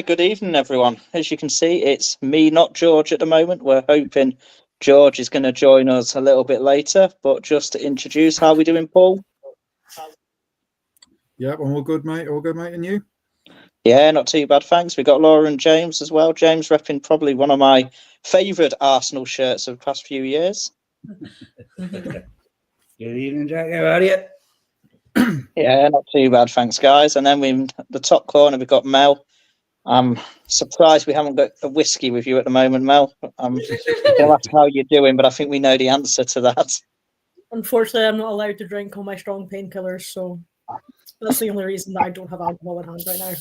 good evening, everyone. As you can see, it's me, not George, at the moment. We're hoping George is going to join us a little bit later. But just to introduce, how are we doing, Paul? Yeah, I'm all good, mate. All good, mate. And you? Yeah, not too bad, thanks. We got Laura and James as well. James repping probably one of my favourite Arsenal shirts of the past few years. Good evening, Jack. How are you? Yeah, not too bad, thanks, guys. And then in the top corner, we've got Mel. I'm surprised we haven't got a whiskey with you at the moment, Mel. I'm going to ask how you're doing, but I think we know the answer to that. Unfortunately, I'm not allowed to drink all my strong painkillers, so that's the only reason that I don't have alcohol in hand right now.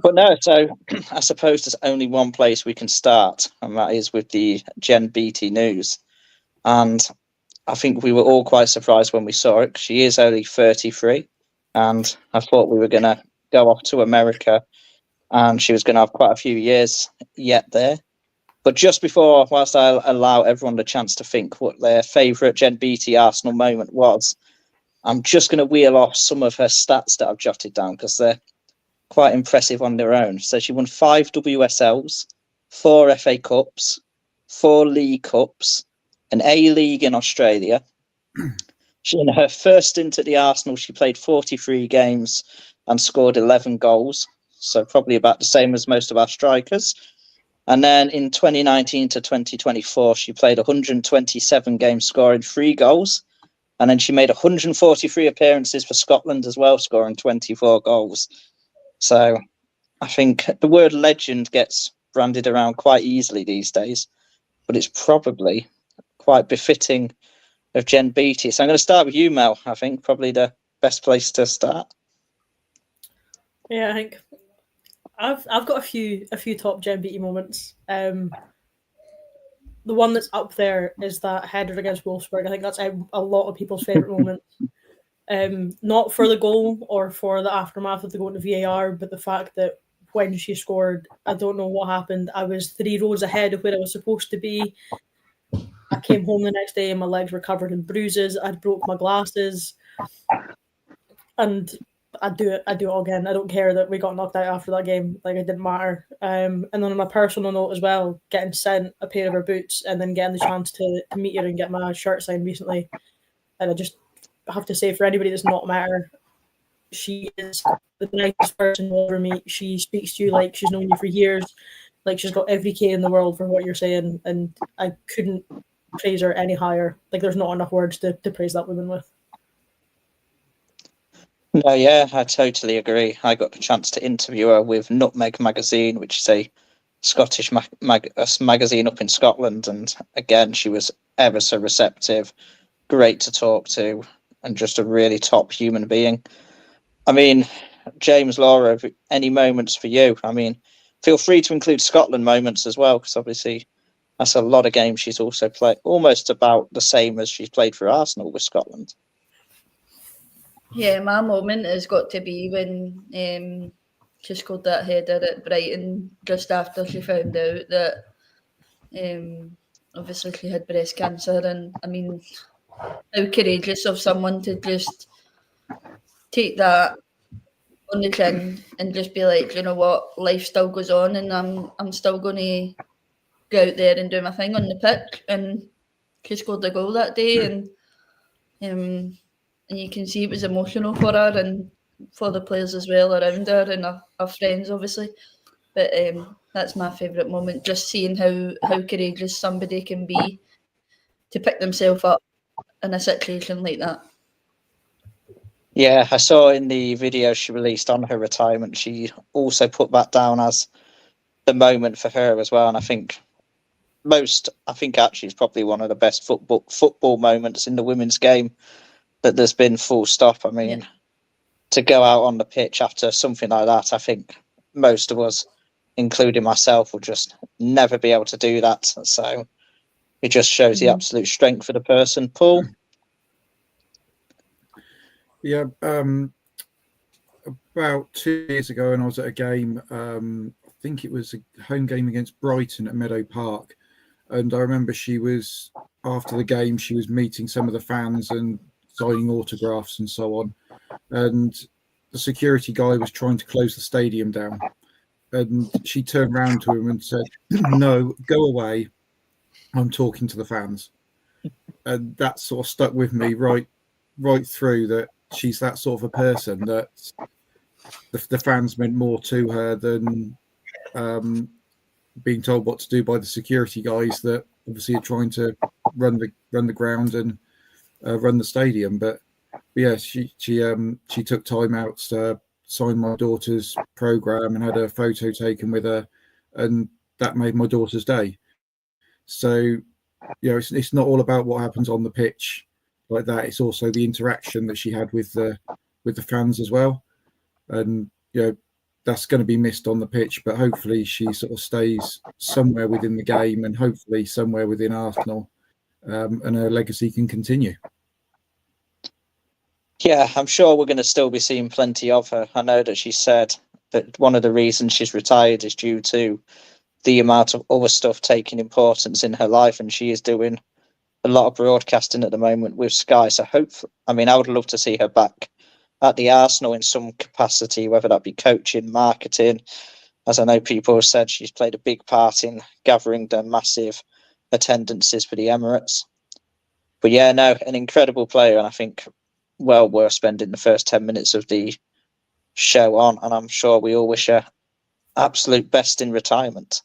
But no, so I suppose there's only one place we can start, and that is with the Jen Beattie news. And I think we were all quite surprised when we saw it, 'cause she is only 33, and I thought we were going to go off to America, and she was going to have quite a few years yet there. But just before, whilst I allow everyone the chance to think what their favourite Jen Beattie Arsenal moment was, I'm just going to wheel off some of her stats that I've jotted down, because they're quite impressive on their own. So she won 5 WSLs, 4 FA Cups, 4 League Cups, an A-League in Australia. In her first stint at the Arsenal, she played 43 games and scored 11 goals. So probably about the same as most of our strikers. And then in 2019 to 2024, she played 127 games, scoring 3 goals. And then she made 143 appearances for Scotland as well, scoring 24 goals. So I think the word legend gets branded around quite easily these days, but it's probably quite befitting of Jen Beattie. So I'm going to start with you, Mel. I think probably the best place to start. Yeah, I think I've got a few top Jen Beattie moments. The one that's up there is that header against Wolfsburg. I think that's a lot of people's favourite moment. Not for the goal or for the aftermath of the going to VAR, but the fact that when she scored, I don't know what happened. I was 3 rows ahead of where I was supposed to be. I came home the next day and my legs were covered in bruises. I'd broke my glasses, and I'd do it all again. I don't care that we got knocked out after that game. Like, it didn't matter. And then on a personal note as well, getting sent a pair of her boots and then getting the chance to meet her and get my shirt signed recently. And I just have to say, for anybody that's not met her, she is the nicest person you'll ever meet. She speaks to you like she's known you for years. Like, she's got every K in the world for what you're saying. And I couldn't praise her any higher. Like, there's not enough words to praise that woman with. No, yeah, I totally agree. I got the chance to interview her with Nutmeg magazine, which is a Scottish magazine up in Scotland. And again, she was ever so receptive, great to talk to, and just a really top human being. I mean, James, Laura, any moments for you? I mean, feel free to include Scotland moments as well, because obviously that's a lot of games she's also played, almost about the same as she's played for Arsenal with Scotland. Yeah, my moment has got to be when she scored that header at Brighton just after she found out that obviously she had breast cancer. And I mean, how courageous of someone to just take that on the chin and just be like, you know what, life still goes on, and I'm still going to go out there and do my thing on the pitch. And she scored the goal that day, and you can see it was emotional for her and for the players as well around her and her friends, obviously. But that's my favourite moment, just seeing how courageous somebody can be to pick themselves up in a situation like that. Yeah, I saw in the video she released on her retirement, she also put that down as the moment for her as well. And I think actually it's probably one of the best football moments in the women's game that there's been, full stop. I mean, to go out on the pitch after something like that, I think most of us, including myself, will just never be able to do that. So it just shows the absolute strength of the person. Paul? Yeah, about 2 years ago, when I was at a game, I think it was a home game against Brighton at Meadow Park, and I remember after the game, she was meeting some of the fans and signing autographs and so on. And the security guy was trying to close the stadium down, and she turned around to him and said, "No, go away. I'm talking to the fans." And that sort of stuck with me right through, that she's that sort of a person, that the fans meant more to her than being told what to do by the security guys that obviously are trying to run the ground and run the stadium. But yeah, she took time out to sign my daughter's program and had a photo taken with her, and that made my daughter's day. So it's not all about what happens on the pitch like that. It's also the interaction that she had with the fans as well, and that's going to be missed on the pitch. But hopefully she sort of stays somewhere within the game, and hopefully somewhere within Arsenal, and her legacy can continue. Yeah, I'm sure we're going to still be seeing plenty of her. I know that she said that one of the reasons she's retired is due to the amount of other stuff taking importance in her life, and she is doing a lot of broadcasting at the moment with Sky. So hopefully, I would love to see her back at the Arsenal in some capacity, whether that be coaching, marketing. As I know people have said, she's played a big part in gathering the massive attendances for the Emirates. But yeah, no, an incredible player, and I think well worth spending the first 10 minutes of the show on, and I'm sure we all wish her absolute best in retirement,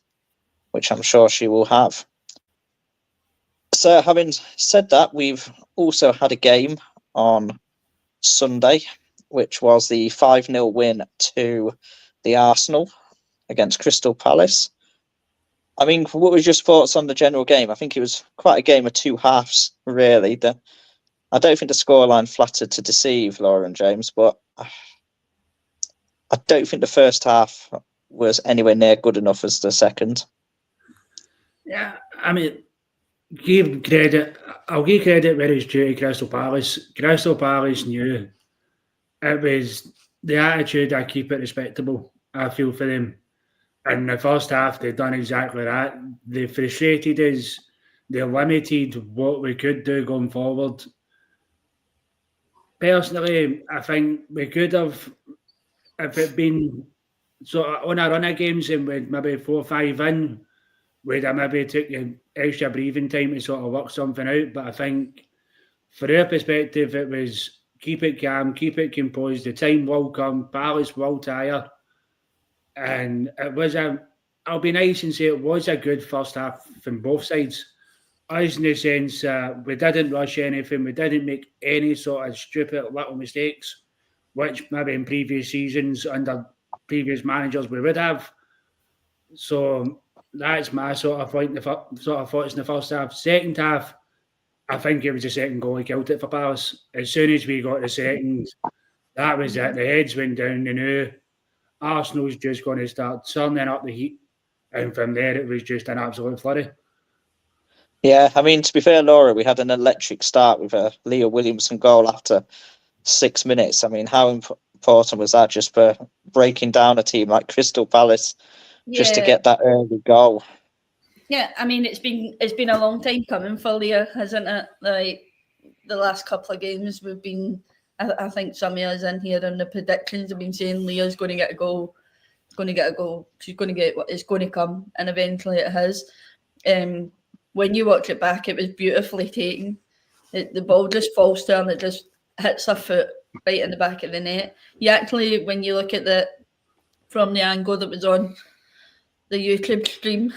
which I'm sure she will have. So having said that, we've also had a game on Sunday, which was the 5-0 win to the Arsenal against Crystal Palace. What was your thoughts on the general game? I think it was quite a game of two halves, really. I don't think the scoreline flattered to deceive, Laura and James, but I don't think the first half was anywhere near good enough as the second. Yeah, give credit. I'll give credit where it's due to Crystal Palace. Crystal Palace knew it was the attitude. I keep it respectable. I feel for them. In the first half, they've done exactly that. They frustrated us. They limited what we could do going forward. Personally, I think we could have, if it been sort of on a run of games and with maybe 4 or 5 in, we'd have maybe took the extra breathing time to sort of work something out. But I think for our perspective, it was keep it calm, keep it composed. The time will come. Palace will tire. And it was I'll be nice and say it was a good first half from both sides. Us in the sense we didn't rush anything, we didn't make any sort of stupid little mistakes, which maybe in previous seasons under previous managers we would have. So that's my sort of point, thoughts in the first half. Second half, I think it was the second goal that killed it for Palace. As soon as we got the second, that was it. The heads went down. They knew Arsenal's just going to start turning up the heat, and from there it was just an absolute flurry. Yeah, to be fair, Laura, we had an electric start with a Leah Williamson goal after 6 minutes. How important was that just for breaking down a team like Crystal Palace, just to get that early goal? Yeah, it's been a long time coming for Leah, hasn't it? Like the last couple of games, we've been. I think some of us in here and the predictions have been saying Leah's going to get a goal. She's going to get a goal. She's going to get what is going to come, and eventually it has. When you watch it back, it was beautifully taken. The ball just falls to her and it just hits her foot right in the back of the net. You actually, when you look at from the angle that was on the YouTube stream,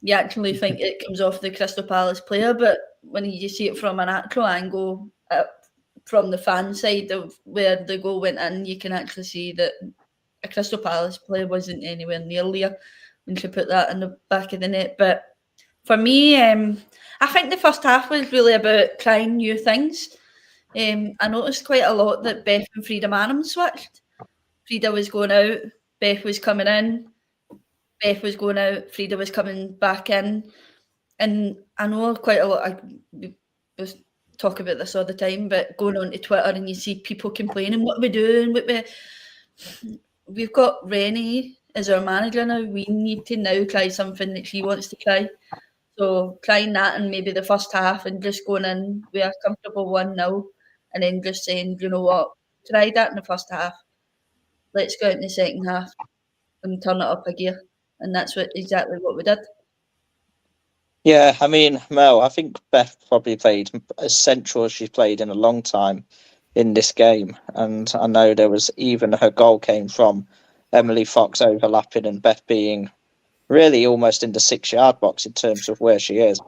you actually think it comes off the Crystal Palace player, but when you see it from an actual angle, from the fan side of where the goal went in, you can actually see that a Crystal Palace player wasn't anywhere near Leah when she put that in the back of the net. But for me, I think the first half was really about trying new things. I noticed quite a lot that Beth and Frida Manham switched. Frida was going out, Beth was coming in, Beth was going out, Frida was coming back in. And I know quite a lot, we talk about this all the time, but going on to Twitter and you see people complaining, what are we doing? We've got Rennie as our manager now. We need to now try something that she wants to try. So trying that in maybe the first half and just going in with a comfortable 1-0 and then just saying, you know what, tried that in the first half. Let's go out in the second half and turn it up a gear. And that's exactly what we did. Yeah, I mean, Mel, I think Beth probably played as central as she's played in a long time in this game. And I know there was even her goal came from Emily Fox overlapping and Beth being really almost in the 6-yard box in terms of where she is.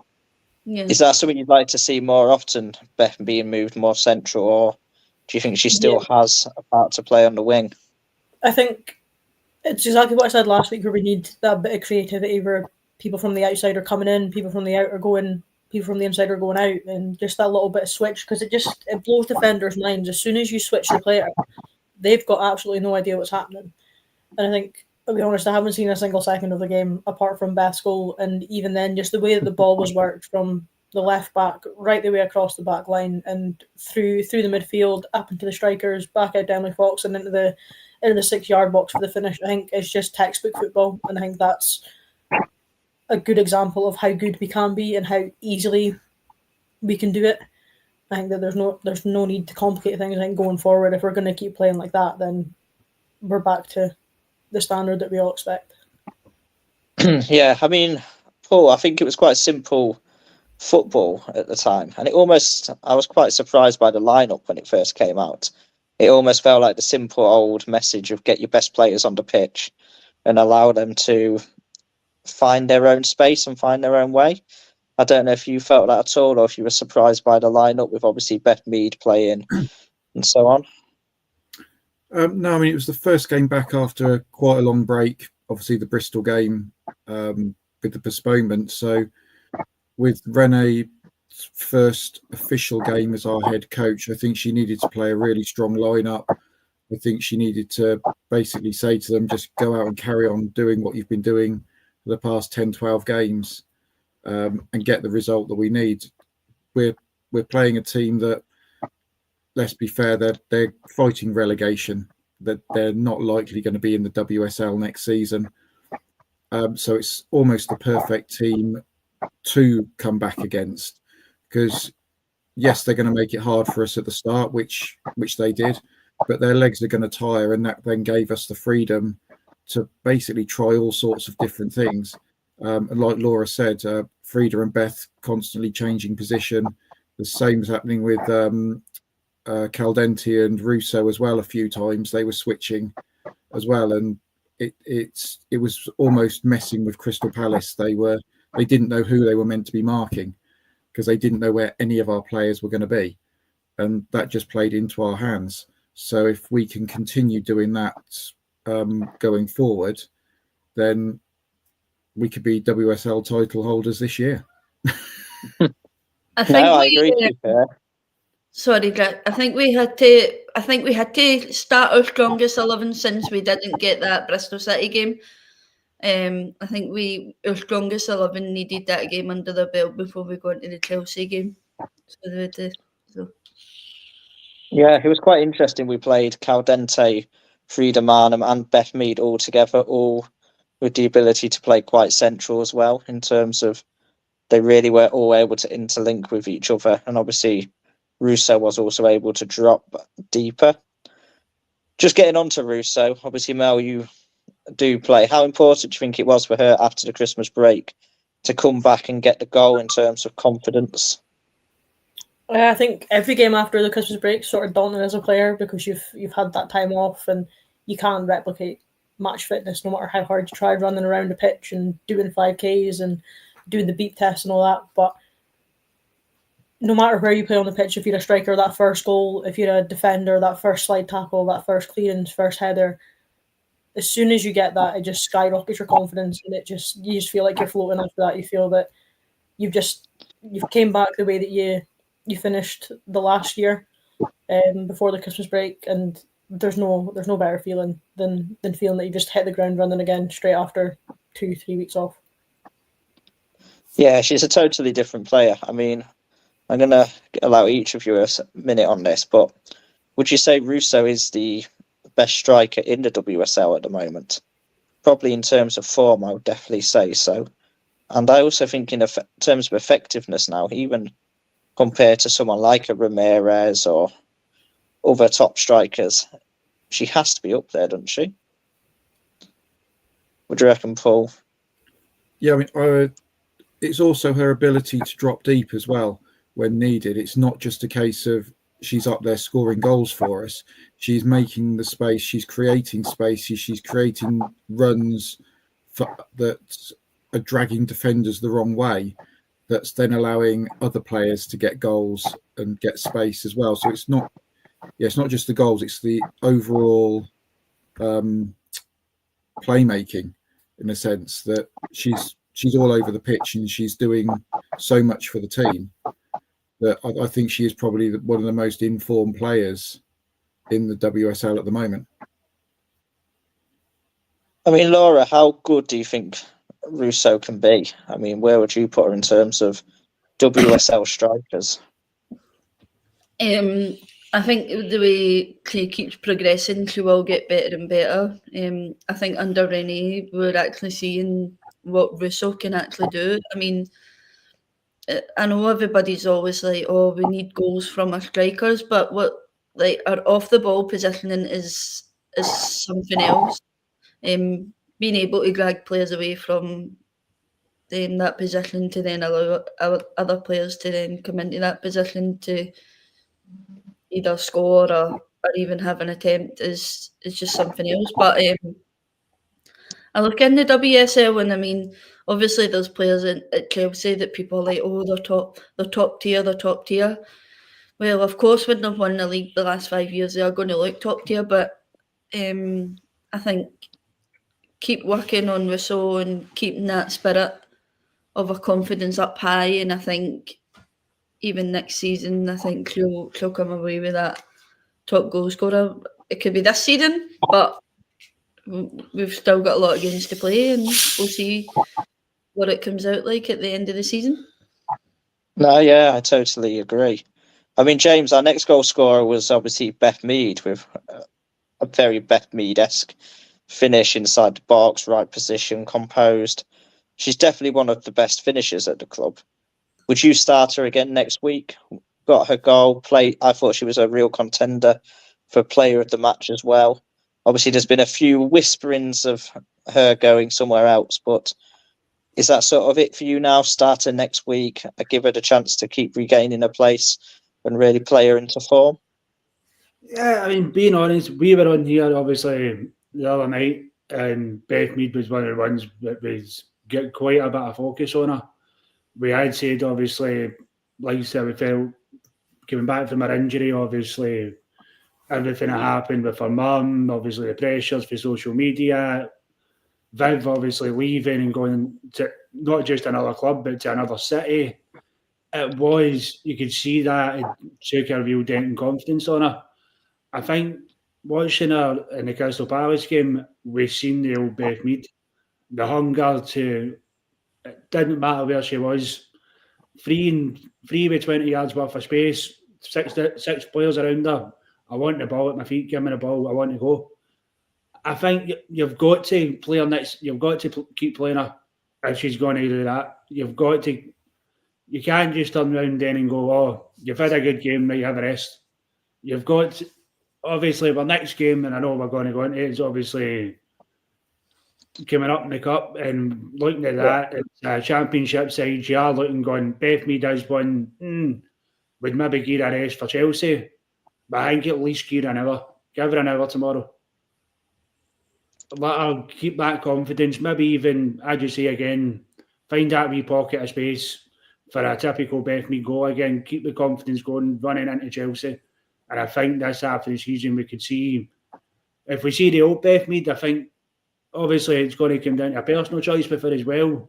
Yeah. Is that something you'd like to see more often, Beth being moved more central, or do you think she still has a part to play on the wing? I think it's exactly what I said last week, where we need that bit of creativity where people from the outside are coming in, people from the out are going, people from the inside are going out, and just that little bit of switch, because it blows defenders' minds. As soon as you switch the player, they've got absolutely no idea what's happening. And I think, to be honest, I haven't seen a single second of the game apart from Beth's goal, and even then, just the way that the ball was worked from the left back right the way across the back line and through the midfield, up into the strikers, back out to Emily Fox and into the 6-yard box for the finish. I think it's just textbook football, and I think that's a good example of how good we can be and how easily we can do it. I think that there's no need to complicate things. I think going forward, if we're going to keep playing like that, then we're back to the standard that we all expect. Yeah, I mean, Paul, I think it was quite simple football at the time, and I was quite surprised by the lineup when it first came out. It almost felt like the simple old message of get your best players on the pitch and allow them to find their own space and find their own way. I don't know if you felt that at all, or if you were surprised by the lineup with obviously Beth Mead playing and so on. No, I mean, it was the first game back after quite a long break. Obviously, the Bristol game with the postponement. So with Renee's first official game as our head coach, I think she needed to play a really strong lineup. I think she needed to basically say to them, just go out and carry on doing what you've been doing for the past 10, 12 games and get the result that we need. We're playing a team that, let's be fair, they're fighting relegation, that they're not likely going to be in the WSL next season. So it's almost the perfect team to come back against, because yes, they're going to make it hard for us at the start, which they did, but their legs are going to tire, and that then gave us the freedom to basically try all sorts of different things. And like Laura said, Frida and Beth constantly changing position. The same is happening with Caldenti and Russo as well. A few times they were switching as well, and it was almost messing with Crystal Palace. They didn't know who they were meant to be marking, because they didn't know where any of our players were going to be, and that just played into our hands. So if we can continue doing that going forward, then we could be WSL title holders this year. I think I agree. Sorry, Jack. I think we had to start our strongest 11 since we didn't get that Bristol City game. I think our strongest 11 needed that game under the belt before we go into the Chelsea game. Yeah, it was quite interesting. We played Caldente, Frida Marnham and Beth Mead all together, all with the ability to play quite central as well, in terms of they really were all able to interlink with each other. And obviously Russo was also able to drop deeper. Just getting on to Russo, obviously, Mel, you do play. How important do you think it was for her after the Christmas break to come back and get the goal in terms of confidence? I think every game after the Christmas break is sort of daunting as a player, because you've had that time off and you can't replicate match fitness no matter how hard you try running around the pitch and doing 5Ks and doing the beep test and all that. But no matter where you play on the pitch, if you're a striker, that first goal, if you're a defender, that first slide tackle, that first clearance, first header, as soon as you get that, it just skyrockets your confidence, and you just feel like you're floating after that. You feel that you've came back the way that you finished the last year before the Christmas break, and there's no better feeling than feeling that you just hit the ground running again straight after 2-3 weeks off. Yeah, she's a totally different player. I mean, I'm going to allow each of you a minute on this, but would you say Russo is the best striker in the WSL at the moment? Probably in terms of form, I would definitely say so. And I also think in terms of effectiveness now, even compared to someone like a Ramirez or other top strikers, she has to be up there, doesn't she? What do you reckon, Paul? Yeah, I mean, it's also her ability to drop deep as well when needed. It's not just a case of she's up there scoring goals for us. She's making the space. She's creating spaces. She's creating runs that are dragging defenders the wrong way. That's then allowing other players to get goals and get space as well. So it's not just the goals. It's the overall playmaking, in a sense that she's all over the pitch and she's doing so much for the team that I think she is probably one of the most informed players in the WSL at the moment. I mean, Laura, how good do you think Russo can be? I mean, where would you put her in terms of WSL strikers? I think the way she keeps progressing, she will get better and better. I think under Renee, we're actually seeing what Russo can actually do. I mean, I know everybody's always like, "Oh, we need goals from our strikers," but what our off the ball positioning is something else. Being able to drag players away from that position to then allow other players to then come into that position to either score or even have an attempt is just something else. But I look in the WSL and I mean, obviously there's players at Chelsea that people are like, oh, they're top tier. Well, of course, when they've won the league the last 5 years, they are going to look top tier. But I think keep working on Rousseau and keeping that spirit of her confidence up high, and I think even next season, I think she'll come away with that top goal scorer. It could be this season, but we've still got a lot of games to play, and we'll see what it comes out like at the end of the season. No, yeah, I totally agree. I mean, James, our next goal scorer was obviously Beth Mead with a very Beth Mead-esque finish inside the box, right position, composed. She's definitely one of the best finishers at the club. Would you start her again next week? Got her goal. I thought she was a real contender for player of the match as well. Obviously, there's been a few whisperings of her going somewhere else, but is that sort of it for you now? Start her next week, give her the chance to keep regaining her place and really play her into form? Yeah, I mean, being honest, we were on here obviously the other night, and Beth Mead was one of the ones that was get quite a bit of focus on her. We had said, obviously, like I said, we felt coming back from her injury, obviously, everything that happened with her mum, obviously the pressures for social media, Viv obviously leaving and going to not just another club, but to another city. You could see that it took a real dent in confidence on her. I think watching her in the Crystal Palace game, we've seen the old Beth Mead, the hunger to, it didn't matter where she was, free with 20 yards worth of space, six players around her. I want the ball at my feet, give me the ball, I want to go. I think you've got to play her next, you've got to keep playing her if she's going to do that. You can't just turn around then and go, oh, you've had a good game, now you have a rest. You've got to, obviously, our next game, and I know we're going to go into it, is obviously coming up in the cup, and looking at that, it's a championship side. You are looking, going, Beth Mead does one, would maybe give a rest for Chelsea, but I think at least give her an hour. Give her an hour tomorrow. Let her keep that confidence. Maybe even, as you say again, find that wee pocket of space for a typical Beth Mead goal again. Keep the confidence going, running into Chelsea. And I think this half of the season we could see, if we see the old Beth Mead, I think obviously it's going to come down to a personal choice with her as well.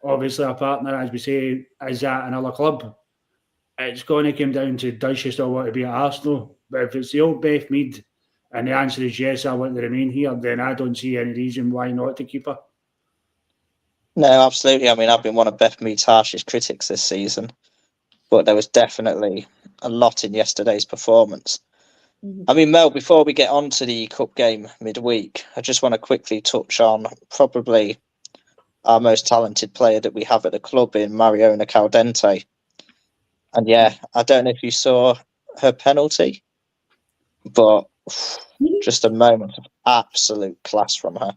Obviously our partner, as we say, is at another club. It's going to come down to, does she still want to be at Arsenal? But if it's the old Beth Mead and the answer is yes, I want to remain here, then I don't see any reason why not to keep her. No, absolutely. I mean, I've been one of Beth Mead's harshest critics this season, but there was definitely a lot in yesterday's performance. Mm-hmm. I mean, Mel, before we get on to the cup game midweek, I just want to quickly touch on probably our most talented player that we have at the club in Mariona Caldente. And yeah, I don't know if you saw her penalty. but just a moment of absolute class from her.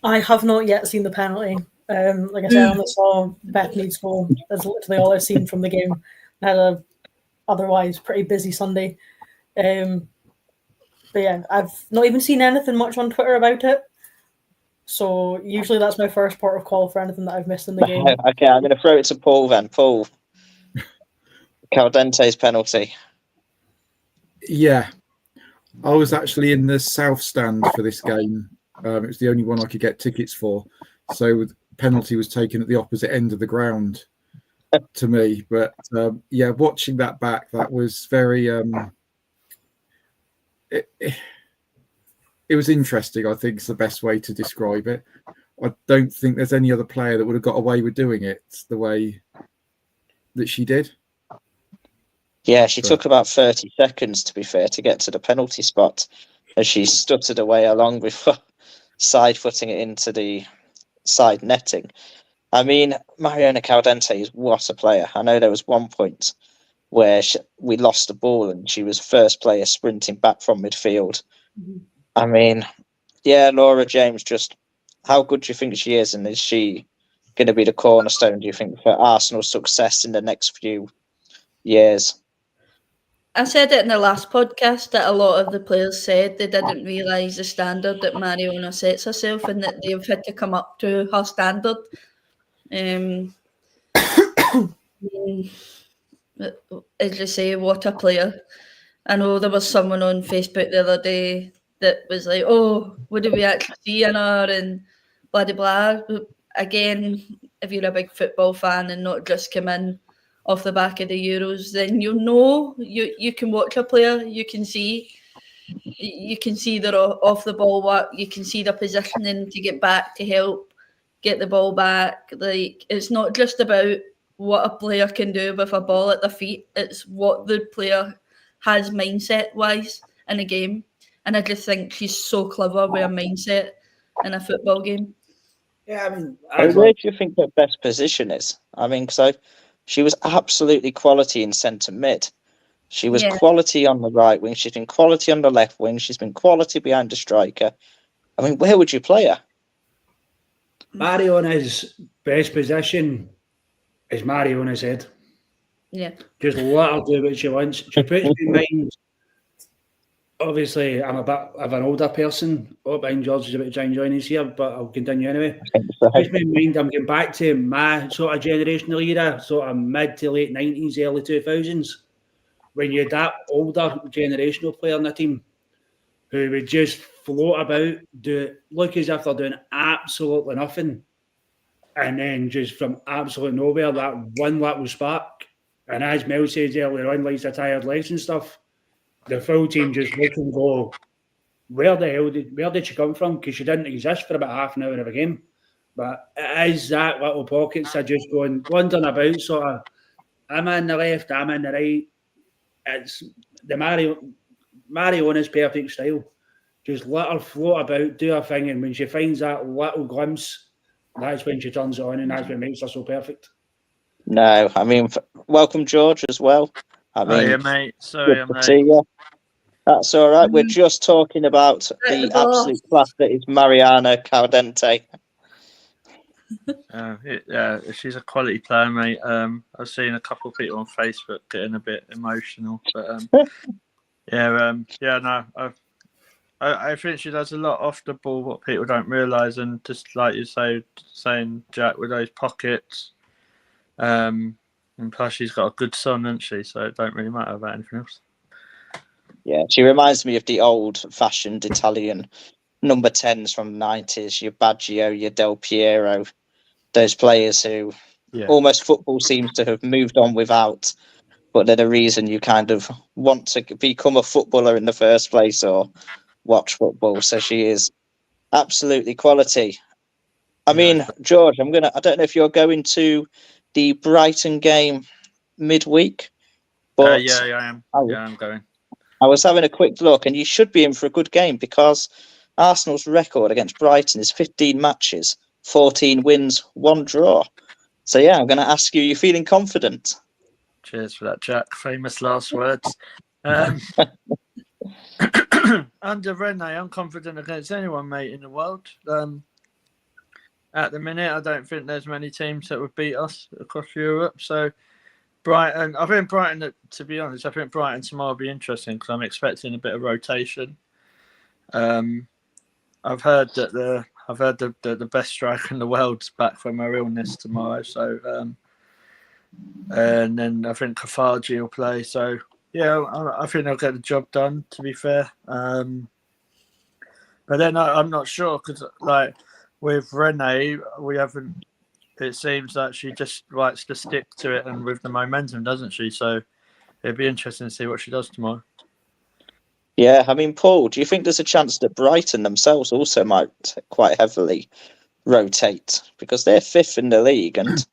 I have not yet seen the penalty. Like I said, I only saw Bethany's goal. That's literally all I've seen from the game. I had a otherwise pretty busy Sunday. But yeah, I've not even seen anything much on Twitter about it. So usually that's my first port of call for anything that I've missed in the game. Okay, I'm going to throw it to Paul then. Paul, Caldente's penalty. Yeah, I was actually in the south stand for this game. It was the only one I could get tickets for. So the penalty was taken at the opposite end of the ground to me. But yeah, watching that back, that was very... It was interesting, I think is the best way to describe it. I don't think there's any other player that would have got away with doing it the way that she did. Yeah, she took about 30 seconds, to be fair, to get to the penalty spot as she stuttered away along before side-footing it into the side netting. I mean, Mariona Caldente is what a player. I know there was one point where we lost the ball and she was first player sprinting back from midfield. Mm-hmm. I mean, yeah, Laura James, just how good do you think she is? And is she going to be the cornerstone, do you think, for Arsenal's success in the next few years? I said it in the last podcast that a lot of the players said they didn't realise the standard that Mariona sets herself and that they've had to come up to her standard. As you say, what a player. I know there was someone on Facebook the other day that was like, oh, what do we actually see in her and blah, blah, blah. But again, if you're a big football fan and not just come in off the back of the Euros, then you know, you can watch a player, you can see their off the ball work, you can see their positioning to get back, to help get the ball back. Like, it's not just about what a player can do with a ball at their feet, it's what the player has mindset wise in a game. And I just think she's so clever with her mindset in a football game. Yeah, I mean, where do you think her best position is? I mean, because she was absolutely quality in centre mid. She was quality on the right wing. She's been quality on the left wing. She's been quality behind the striker. I mean, where would you play her? Mariona's best position is Mariona's head. Yeah. Just let her do what she wants. She puts me in mind. Obviously, I'm a bit of an older person. George is about to try and join us here, but I'll continue anyway. Puts me in mind, I'm going back to my sort of generational era, sort of mid to late 90s, early 2000s, when you had that older generational player in the team who would just float about, look as if they're doing absolutely nothing, and then just from absolute nowhere, that one little spark. And as Mel says earlier on, like the tired legs and stuff, the full team just look and go, where did she come from? Because she didn't exist for about half an hour of a game. But it is that little pockets are just going, wandering about, sort of, I'm in the left, I'm in the right. It's the Mariona's perfect style. Just let her float about, do her thing, and when she finds that little glimpse, that's when she turns it on, and that's what makes her so perfect. No, I mean, welcome George as well. I mean, yeah, mate. Sorry, good to see you. That's all right. We're just talking about the absolute class that is Mariana Caldente. Yeah, she's a quality player, mate. I've seen a couple of people on Facebook getting a bit emotional, but I think she does a lot off the ball what people don't realise, and just like you saying, Jack, with those pockets, and plus she's got a good son, hasn't she? So it don't really matter about anything else. Yeah, she reminds me of the old-fashioned Italian number 10s from the 90s, your Baggio, your Del Piero, those players who almost football seems to have moved on without, but they're the reason you kind of want to become a footballer in the first place or watch football. So she is absolutely quality. I mean, George, I don't know if you're going to the Brighton game midweek, but I am. I'm going. I was having a quick look, and you should be in for a good game because Arsenal's record against Brighton is 15 matches, 14 wins, 1 draw. So, yeah, I'm going to ask you, you're feeling confident? Cheers for that, Jack. Famous last words. Under Rene, I'm confident against anyone, mate, in the world. At the minute, I don't think there's many teams that would beat us across Europe. So Brighton, to be honest, I think Brighton tomorrow will be interesting because I'm expecting a bit of rotation. I've heard that the best striker in the world's back from her illness tomorrow. So, and then I think Kafaji will play. So, yeah, I think they'll get the job done, to be fair. But then I'm not sure because, like, with Renee, we haven't. It seems that she just likes to stick to it and with the momentum, doesn't she? So it'd be interesting to see what she does tomorrow. Yeah, I mean, Paul, do you think there's a chance that Brighton themselves also might quite heavily rotate because they're fifth in the league and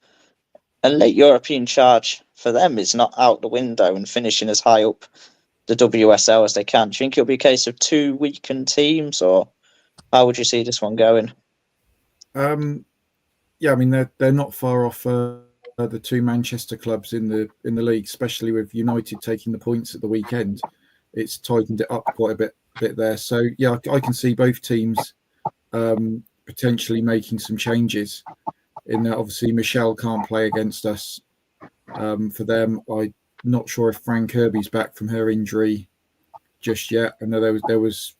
late European charge for them is not out the window and finishing as high up the WSL as they can? Do you think it'll be a case of two weakened teams, or how would you see this one going? Yeah, I mean they're not far off the two Manchester clubs in the league, especially with United taking the points at the weekend. It's tightened it up quite a bit there. So yeah, I can see both teams potentially making some changes. In that, obviously Michelle can't play against us. For them, I'm not sure if Fran Kirby's back from her injury just yet. I know there was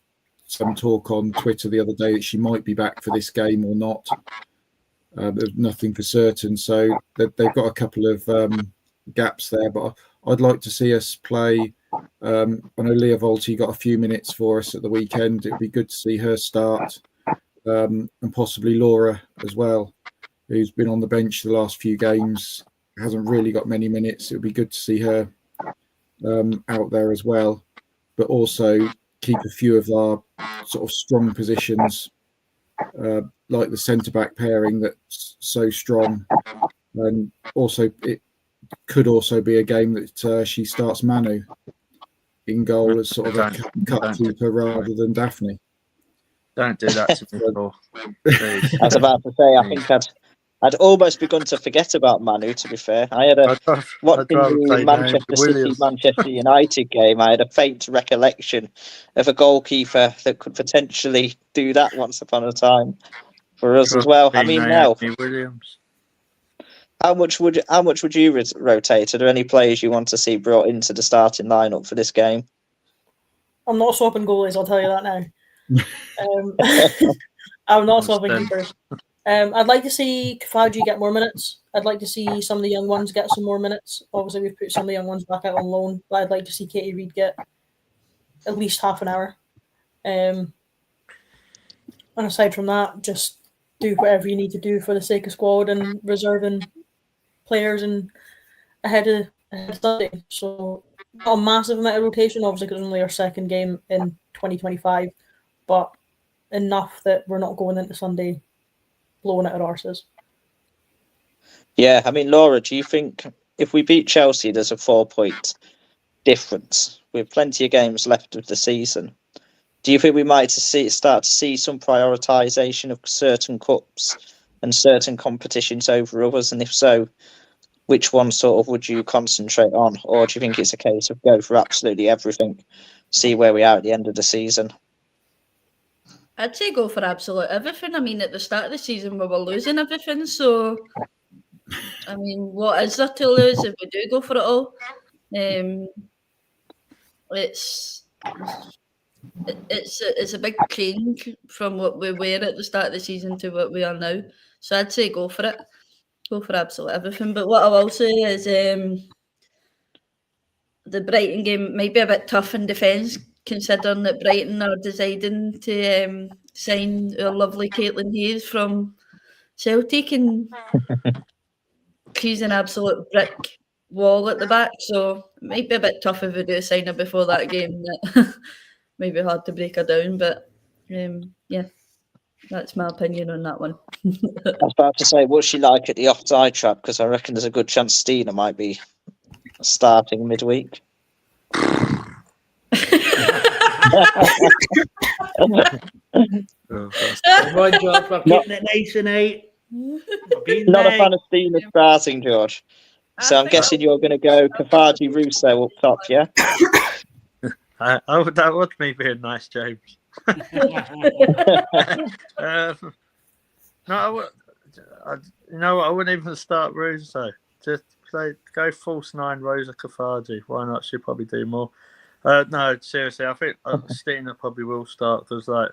some talk on Twitter the other day that she might be back for this game or not. There's nothing for certain, so they've got a couple of gaps there. But I'd like to see us play. I know Leah Volti got a few minutes for us at the weekend. It'd be good to see her start, and possibly Laura as well, who's been on the bench the last few games, hasn't really got many minutes. It would be good to see her out there as well, but also keep a few of our sort of strong positions, like the centre-back pairing that's so strong. And also, it could also be a game that she starts Manu in goal as sort of a cut keeper rather than Daphne. Don't do that to me, Paul. I was about to say, I think I'd almost begun to forget about Manu, to be fair. I had watching the Manchester City, Manchester United game, I had a faint recollection of a goalkeeper that could potentially do that once upon a time for us as well. I mean, now, Williams. how much would you rotate? Are there any players you want to see brought into the starting lineup for this game? I'm not swapping goalies, I'll tell you that now. I'm not swapping keepers. I'd like to see Kafaji get more minutes. I'd like to see some of the young ones get some more minutes. Obviously, we've put some of the young ones back out on loan, but I'd like to see Katie Reid get at least half an hour. And aside from that, just do whatever you need to do for the sake of squad and reserving players and ahead of Sunday. So not a massive amount of rotation, obviously, because it's only our second game in 2025, but enough that we're not going into Sunday blowing it at arses. Yeah, I mean, Laura, do you think if we beat Chelsea, there's a 4-point difference with plenty of games left of the season? Do you think we might start to see some prioritisation of certain cups and certain competitions over others? And if so, which one sort of would you concentrate on? Or do you think it's a case of go for absolutely everything, see where we are at the end of the season? I'd say go for absolute everything. I mean, at the start of the season, we were losing everything. So, I mean, what is there to lose if we do go for it all? It's a big change from what we were at the start of the season to what we are now. So I'd say go for it. Go for absolute everything. But what I will say is the Brighton game might be a bit tough in defence, considering that Brighton are deciding to sign our lovely Caitlin Hayes from Celtic, and she's an absolute brick wall at the back. So it might be a bit tough if we do sign her before that game. That might be hard to break her down, but yeah, that's my opinion on that one. I was about to say, what's she like at the offside trap? Because I reckon there's a good chance Stina might be starting midweek. Come on, George, we're keeping it nice tonight. Not a fan of Stina starting, George. So I'm guessing you're going to go Kafaji Russo up top, yeah? That would me being nice, James. No, I wouldn't even start Russo. Just go false 9 Rosa Kafaji. Why not? She'll probably do more. No, seriously, I think Stina probably will start because like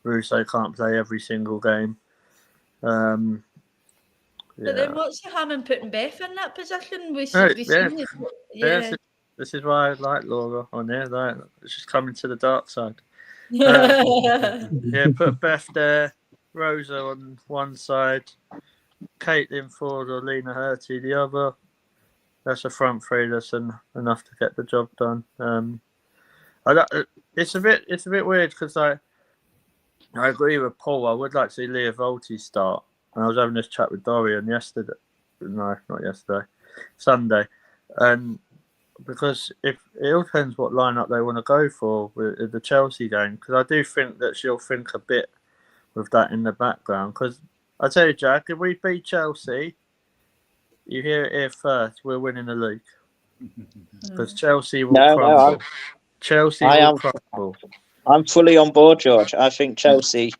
Russo can't play every single game. But then what's the harm in putting Beth in that position? This is why I like Laura on there. Like, she's coming to the dark side. Put Beth there, Rosa on one side, Caitlin Ford or Lena Hurty the other. That's a front three. That's enough to get the job done. It's a bit weird because I agree with Paul. I would like to see Leah Volti start. And I was having this chat with Dorian yesterday. No, not yesterday. Sunday. And because if it all depends what lineup they want to go for with the Chelsea game, because I do think that she'll think a bit with that in the background. Because I tell you, Jack, if we beat Chelsea, you hear it here first, we're winning the league. Because Chelsea will crumble. Chelsea will crumble. I'm fully on board, George. I think Chelsea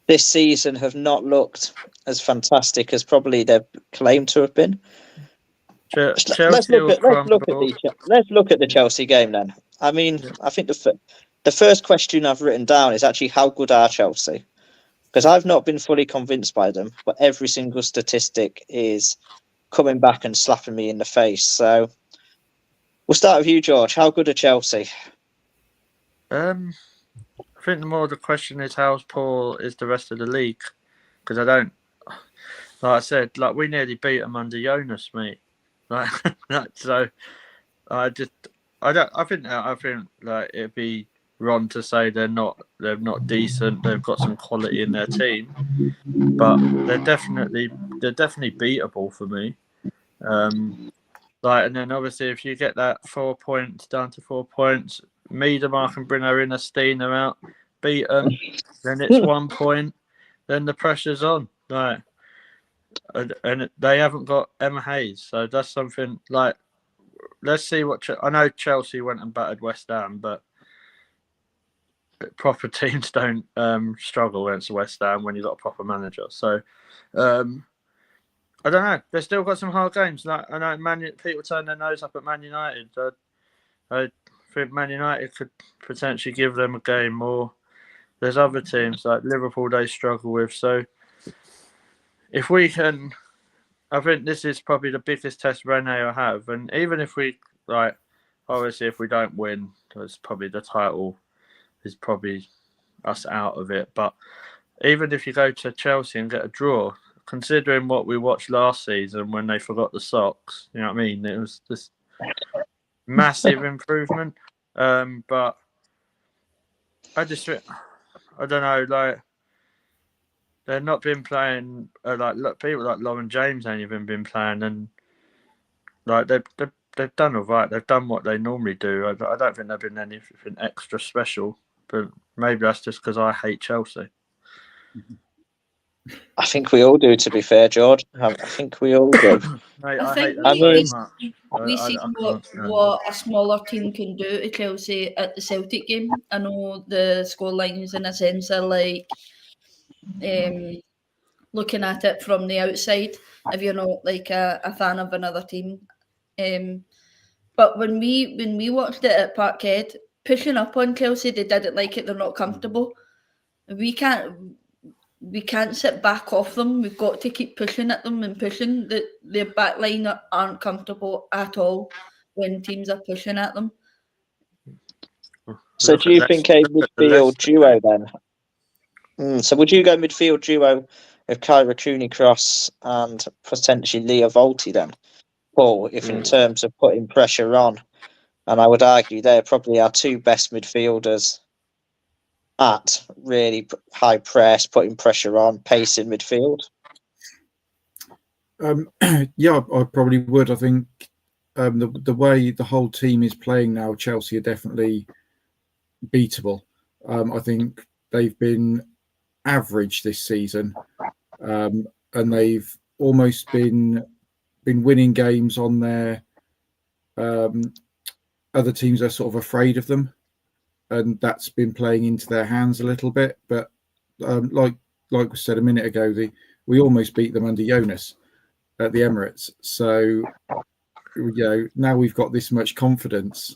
this season have not looked as fantastic as probably they've claimed to have been. Let's look at the Chelsea game then. I mean, I think the first question I've written down is actually how good are Chelsea? Because I've not been fully convinced by them, but every single statistic is coming back and slapping me in the face. So we'll start with you, George. How good are Chelsea? I think the more the question is how poor is the rest of the league? Because I don't, like I said, like we nearly beat them under Jonas, mate. Like so, I think like it'd be wrong to say they're not decent. They've got some quality in their team, but they're definitely beatable for me. And then obviously if you get that 4 points down to 4 points, Miedemar can bring her in, a Stina out, beat them, then it's 1 point, then the pressure's on. Like, and they haven't got Emma Hayes, so that's something like. Let's see what I know. Chelsea went and battered West Ham, but proper teams don't struggle against West Ham when you've got a proper manager. So I don't know. They've still got some hard games. Like I know people turn their nose up at Man United. I think Man United could potentially give them a game more. There's other teams like Liverpool they struggle with. So if we can, I think this is probably the biggest test Renee will have. And even if we, like, obviously if we don't win, it's probably the title is probably us out of it. But even if you go to Chelsea and get a draw, considering what we watched last season when they forgot the socks, you know what I mean? It was this massive improvement. But I don't know, like, they've not been playing, look, people like Lauren James ain't even been playing, and like they've done all right. They've done what they normally do. I don't think they've been anything extra special, but maybe that's just because I hate Chelsea. I think we all do, to be fair, George. I think we all do. Mate, I hate think them so much. we see what a smaller team can do to Chelsea at the Celtic game. I know the scorelines in a sense are like looking at it from the outside if you're not like a fan of another team. But when we watched it at Parkhead, pushing up on Chelsea, they didn't like it. They're not comfortable. We can't sit back off them. We've got to keep pushing at them and pushing. The back line aren't comfortable at all when teams are pushing at them. So do you think a midfield duo then? So would you go midfield duo of Kyra Cooney-Cross and potentially Leah Volti then? Paul, if in terms of putting pressure on, and I would argue they're probably our two best midfielders at really high press, putting pressure on, pace in midfield. Yeah, I probably would. I think the way the whole team is playing now, Chelsea are definitely beatable. I think they've been average this season, and they've almost been winning games on their other teams are sort of afraid of them. and that's been playing into their hands a little bit. But like we said a minute ago, we almost beat them under Jonas at the Emirates. So now we've got this much confidence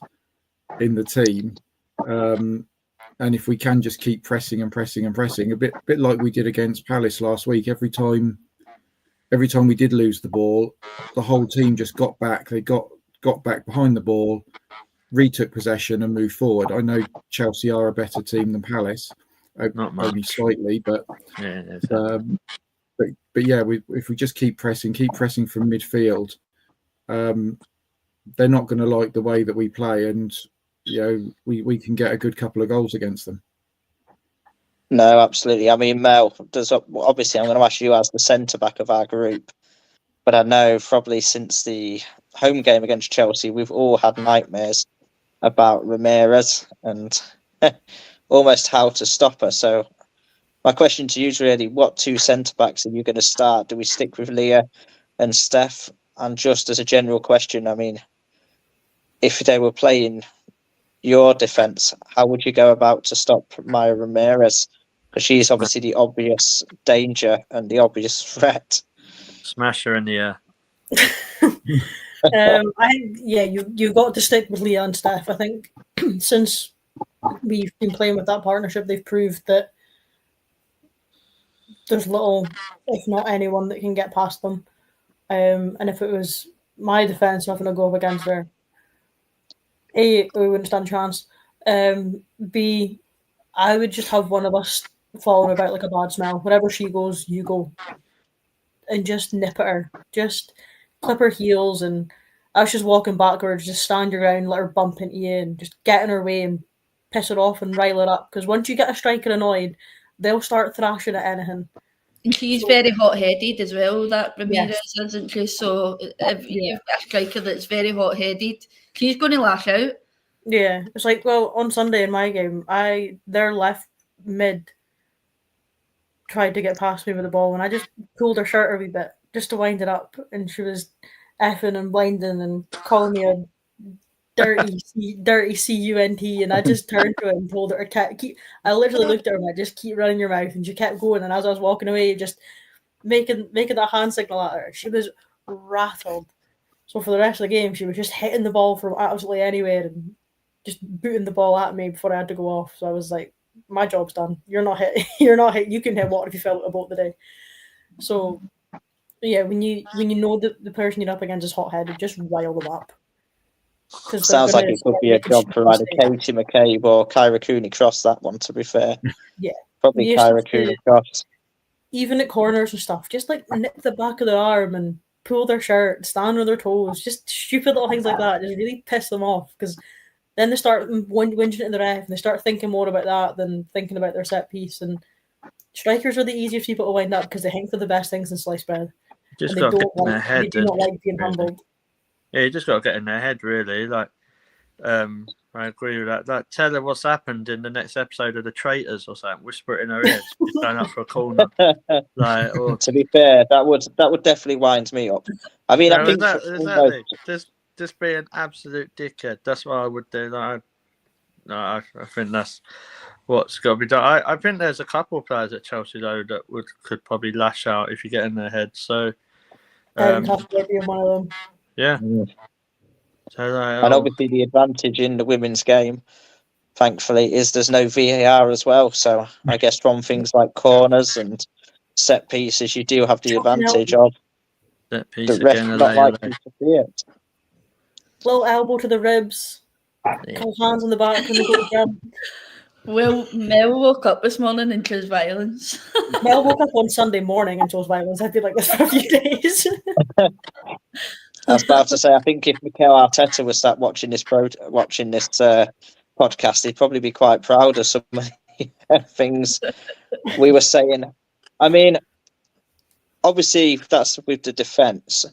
in the team, and if we can just keep pressing and pressing and pressing, a bit like we did against Palace last week, every time we did lose the ball, the whole team just got back. They got back behind the ball, retook possession, and moved forward. I know Chelsea are a better team than Palace, Not much. only slightly, but yeah, if we just keep pressing from midfield, they're not going to like the way that we play, and we can get a good couple of goals against them. No, absolutely. I mean, Mel, obviously I'm going to ask you as the centre back of our group, but I know probably since the home game against Chelsea, we've all had nightmares about Ramirez and almost how to stop her. So my question to you is really, what two centre backs are you going to start? Do we stick with Leah and Steph? And just as a general question, I mean, if they were playing your defence, how would you go about to stop Maya Ramirez? Because she's obviously the obvious danger and the obvious threat. Smash her in the air. You've got to stick with Leah and Steph. I think since we've been playing with that partnership, they've proved that there's little, if not anyone, that can get past them. And if it was my defence, nothing to go up against her. A, we wouldn't stand a chance. B, I would just have one of us following about like a bad smell. Wherever she goes, you go. And just nip at her. Just clip her heels, and I was just walking backwards, just stand your ground, let her bump into you, and just get in her way and piss her off and rile her up. Because once you get a striker annoyed, they'll start thrashing at anything. And she's very hot-headed as well, that Ramirez, isn't she? So if you've got a striker that's very hot-headed, she's going to lash out. Yeah, it's like, well, on Sunday in my game, their left mid tried to get past me with the ball, and I just pulled her shirt a wee bit just to wind it up, and she was effing and blinding and calling me a dirty cunt, and I just turned to her and told her to keep. I literally looked at her and I just keep running your mouth, and she kept going, and as I was walking away, just making that hand signal at her, she was rattled. So for the rest of the game, she was just hitting the ball from absolutely anywhere and just booting the ball at me before I had to go off. So I was like, my job's done. You're not hit. You can hit water if you fell about the day. So yeah, when you know that the person you're up against is hot-headed, just rile them up. Sounds like it could be a job for either Katie McCabe or Kyra Cooney Cross, that one, to be fair. Yeah. Probably Kyra Cooney Cross. Even at corners and stuff, just like nip the back of their arm and pull their shirt, stand on their toes, just stupid little things like that. Just really piss them off, because then they start whinging at the ref and they start thinking more about that than thinking about their set piece. And strikers are the easiest people to wind up because they think they're the best things in sliced bread. Just got to get in their head. They do not like being humbled. Yeah, you just got to get in their head, really. Like, I agree with that. Like, tell her what's happened in the next episode of The Traitors or something. Whisper it in her ear. She's going up for a corner. To be fair, that would definitely wind me up. I mean, I think exactly. Just be an absolute dickhead. That's what I would do. I think that's what's got to be done. I think there's a couple of players at Chelsea though that could probably lash out if you get in their head. So, being one of them. Yeah. So, and obviously the advantage in the women's game, thankfully, is there's no VAR as well. So I guess from things like corners and set pieces, you do have the advantage of set piece the ref not likely to see it. Little elbow to the ribs, couple hands on the back when they go to jump. Well, Mel woke up this morning and chose violence. Mel woke up on Sunday morning and chose violence. I've been like this for a few days. I was about to say, I think if Mikel Arteta was sat watching this podcast, he'd probably be quite proud of some of the things we were saying. I mean, obviously, that's with the defence.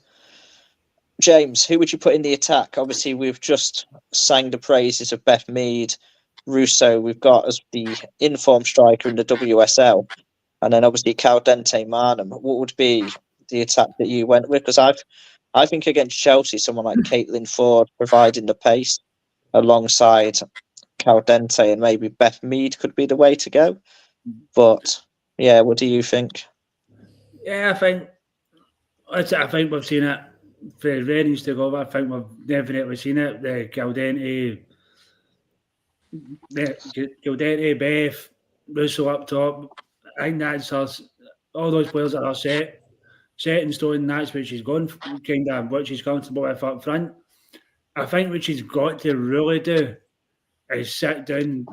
James, who would you put in the attack? Obviously, we've just sang the praises of Beth Mead, Russo. We've got as the informed striker in the WSL, and then obviously Caldente Marnham. What would be the attack that you went with? Because I think against Chelsea, someone like Caitlin Ford providing the pace alongside Caldente and maybe Beth Mead could be the way to go. But yeah, what do you think? Yeah, I think we've seen it for Rennies to go. I think we've definitely seen it. The Caldente, Beth, Russell up top. I think that's us. All those players that are set in stone. That's what she's going, kind of what she's comfortable with up front. I think what she's got to really do is sit down.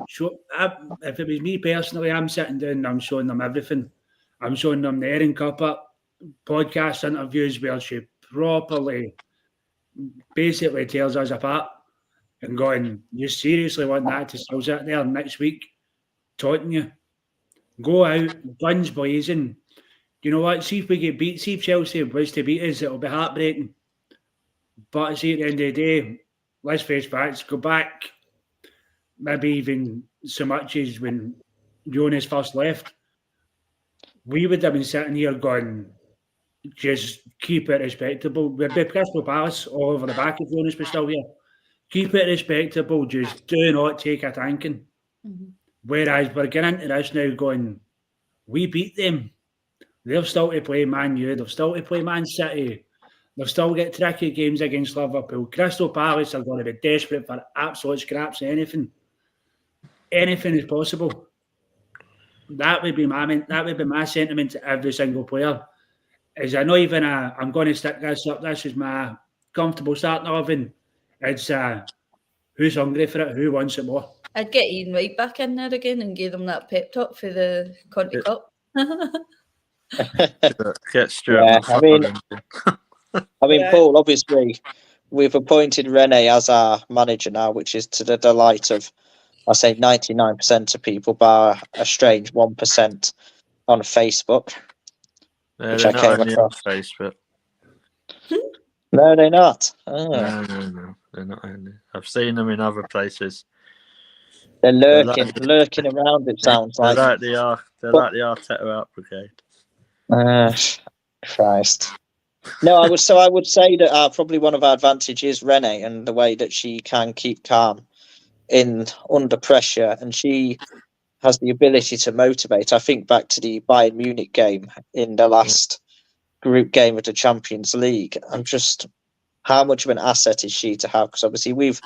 If it was me personally, I'm sitting down and I'm showing them everything. I'm showing them the Erin Cuppa podcast interviews where she properly basically tears us apart and going, you seriously want that to still sit there next week taunting you? Go out, guns blazing. You know what? See if we get beat. See if Chelsea was to beat us, it'll be heartbreaking. But see, at the end of the day, let's face facts, go back maybe even so much as when Jonas first left, we would have been sitting here going, just keep it respectable. We'd be Crystal Palace all over the back if Jonas was still here. Keep it respectable, just do not take a tanking. Mm-hmm. Whereas we're getting into this now going, we beat them. They've still to play Man U, they've still to play Man City, they've still got tricky games against Liverpool. Crystal Palace are going to be desperate for absolute scraps of anything. Anything is possible. That would be my sentiment to every single player. Is I know even I'm going to stick this up. This is my comfortable starting 11. It's who's hungry for it, who wants it more. I'd get Ian Wright back in there again and give them that pep talk for the Conti Cup. Get Stuart. Yeah, I mean, Paul, obviously, we've appointed Rene as our manager now, which is to the delight of, I say, 99% of people, bar a strange 1% on Facebook. Which I came across. On Facebook. No, they're not. Oh. No, they're not only. I've seen them in other places. They're lurking around. It sounds like. They're like the Arteta out brigade. Christ. No, I would say that probably one of our advantages is Rene and the way that she can keep calm under pressure, and she has the ability to motivate. I think back to the Bayern Munich game in the last group game of the Champions League, and just how much of an asset is she to have? Because obviously we've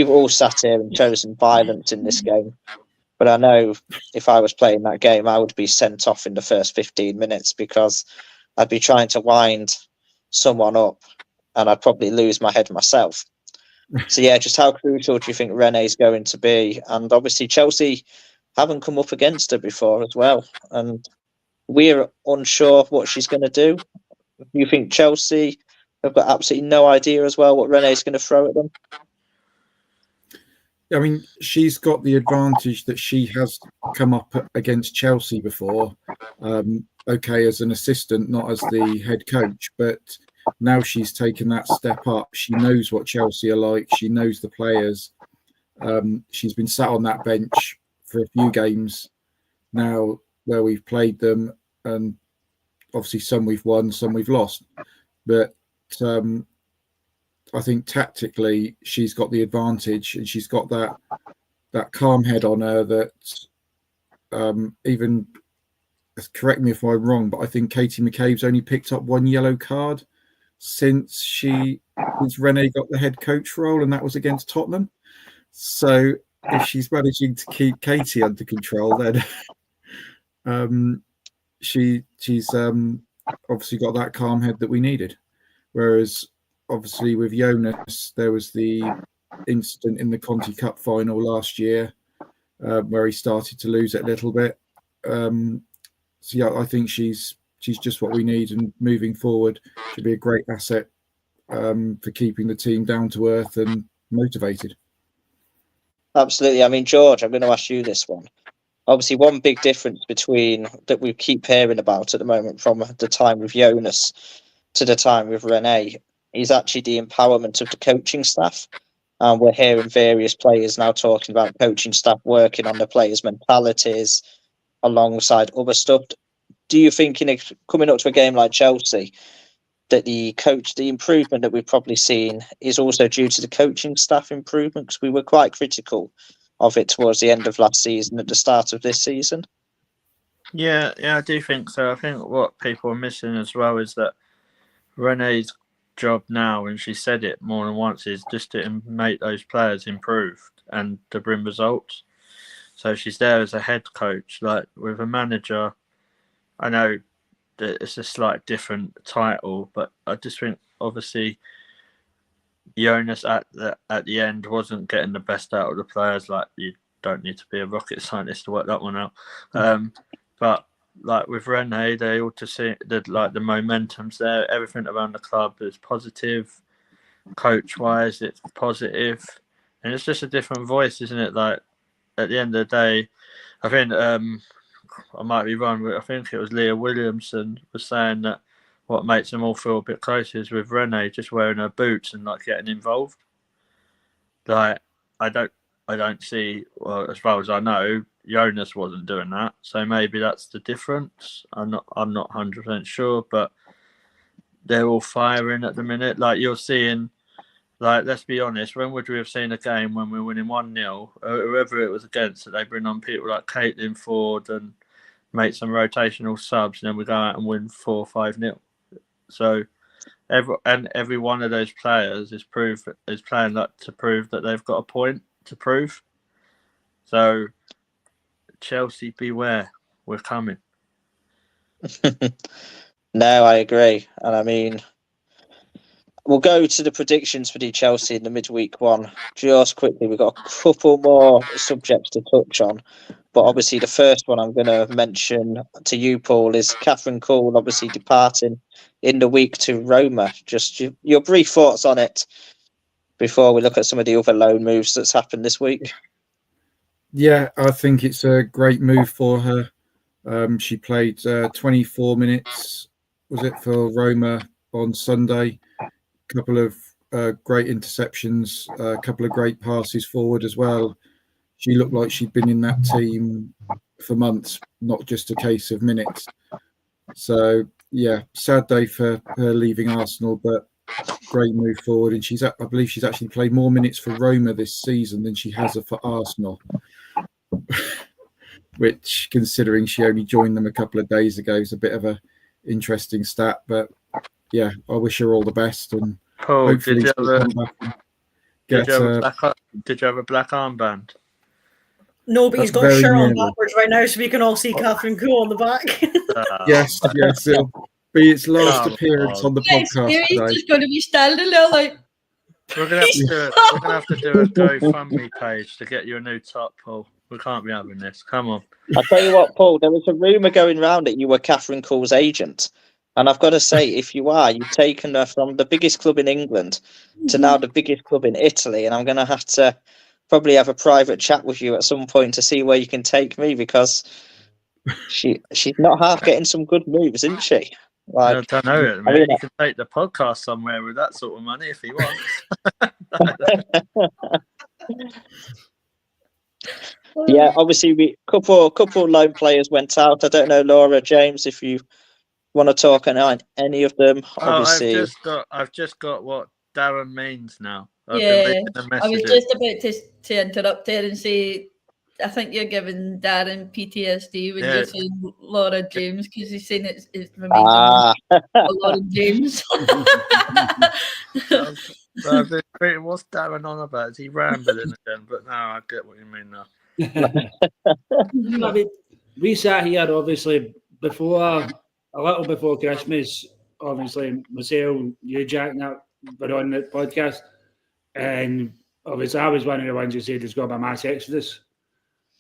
all sat here and chosen violence in this game, but I know if I was playing that game, I would be sent off in the first 15 minutes because I'd be trying to wind someone up, and I'd probably lose my head myself. So yeah, just how crucial do you think Rene's going to be? And obviously Chelsea haven't come up against her before as well, and we're unsure what she's going to do. Do you think Chelsea have got absolutely no idea as well what Rene's going to throw at them? I mean, she's got the advantage that she has come up against Chelsea before. Okay, as an assistant, not as the head coach, but now she's taken that step up. She knows what Chelsea are like. She knows the players. She's been sat on that bench for a few games now where we've played them, and obviously some we've won, some we've lost. But I think tactically she's got the advantage, and she's got that calm head on her that even, correct me if I'm wrong, but I think Katie McCabe's only picked up one yellow card since Rene got the head coach role, and that was against Tottenham. So if she's managing to keep Katie under control, then she's obviously got that calm head that we needed. Whereas obviously with Jonas, there was the incident in the Conti Cup final last year where he started to lose it a little bit. So yeah, I think she's just what we need, and moving forward, she'll be a great asset for keeping the team down to earth and motivated. Absolutely. I mean, George, I'm going to ask you this one. Obviously, one big difference between that we keep hearing about at the moment from the time with Jonas to the time with Rene is actually the empowerment of the coaching staff. And we're hearing various players now talking about coaching staff working on the players' mentalities alongside other stuff. Do you think coming up to a game like Chelsea that the improvement that we've probably seen is also due to the coaching staff improvement? Because we were quite critical of it towards the end of last season, at the start of this season. Yeah, I do think so. I think what people are missing as well is that Renee's job now, and she said it more than once, is just to make those players improve and to bring results. So she's there as a head coach. Like with a manager, I know that it's a slight different title, but I just think obviously Jonas at the end wasn't getting the best out of the players. Like you don't need to be a rocket scientist to work that one out. But like with Renee, they ought to see that like the momentum's there. Everything around the club is positive. Coach wise, it's positive, and it's just a different voice, isn't it? Like at the end of the day, I think I might be wrong, but I think it was Leah Williamson was saying that what makes them all feel a bit closer is with Renee just wearing her boots and like getting involved. Like I don't see, well, as far as I know, Jonas wasn't doing that, so maybe that's the difference. I'm not 100% sure, but they're all firing at the minute. Like you're seeing, like let's be honest, when would we have seen a game when we're winning 1-0, whoever it was against, that they bring on people like Caitlin Ford and make some rotational subs, and then we go out and win 4-5-0. So every one of those players is playing that to prove that they've got a point to prove. So Chelsea, beware, we're coming. No, I agree. And I mean, we'll go to the predictions for the Chelsea in the midweek one just quickly. We've got a couple more subjects to touch on. But obviously the first one I'm going to mention to you, Paul, is Catherine Cole obviously departing in the week to Roma. Just your brief thoughts on it before we look at some of the other loan moves that's happened this week. Yeah, I think it's a great move for her. She played 24 minutes, was it, for Roma on Sunday. A couple of great interceptions, a couple of great passes forward as well. She looked like she'd been in that team for months, not just a case of minutes. So, yeah, sad day for her leaving Arsenal, but great move forward. And I believe she's actually played more minutes for Roma this season than she has for Arsenal. Which, considering she only joined them a couple of days ago, is a bit of a interesting stat. But yeah, I wish her all the best, and Paul, hopefully did you have a black armband? No, but he's got a very shirt on nearly. backwards right now, so we can all see Catherine Cole on the back. Yes, it'll be its last appearance on the podcast He's today. just going to be standing there like. We're gonna have to do a GoFundMe page to get you a new top, Paul. We can't be having this. Come on. I'll tell you what, Paul, there was a rumour going around that you were Catherine Cole's agent. And I've got to say, if you are, you've taken her from the biggest club in England to now the biggest club in Italy. And I'm going to have to probably have a private chat with you at some point to see where you can take me, because she's not half getting some good moves, isn't she? Like, I don't know. I mean, you can take the podcast somewhere with that sort of money if you want. Yeah, obviously, couple loan players went out. I don't know, Laura, James, if you want to talk on any of them. Obviously, I've just got what Darren means now. I was just about to interrupt there and say, I think you're giving Darren PTSD when you're saying Laura James, because he's saying it's reminding him of Laura James. What's Darren on about? Is he rambling again? But no, I get what you mean now. I mean, we sat here obviously a little before Christmas. Obviously, myself, you, Jack, and that were on the podcast, and obviously I was one of the ones who said there's going to be a mass exodus.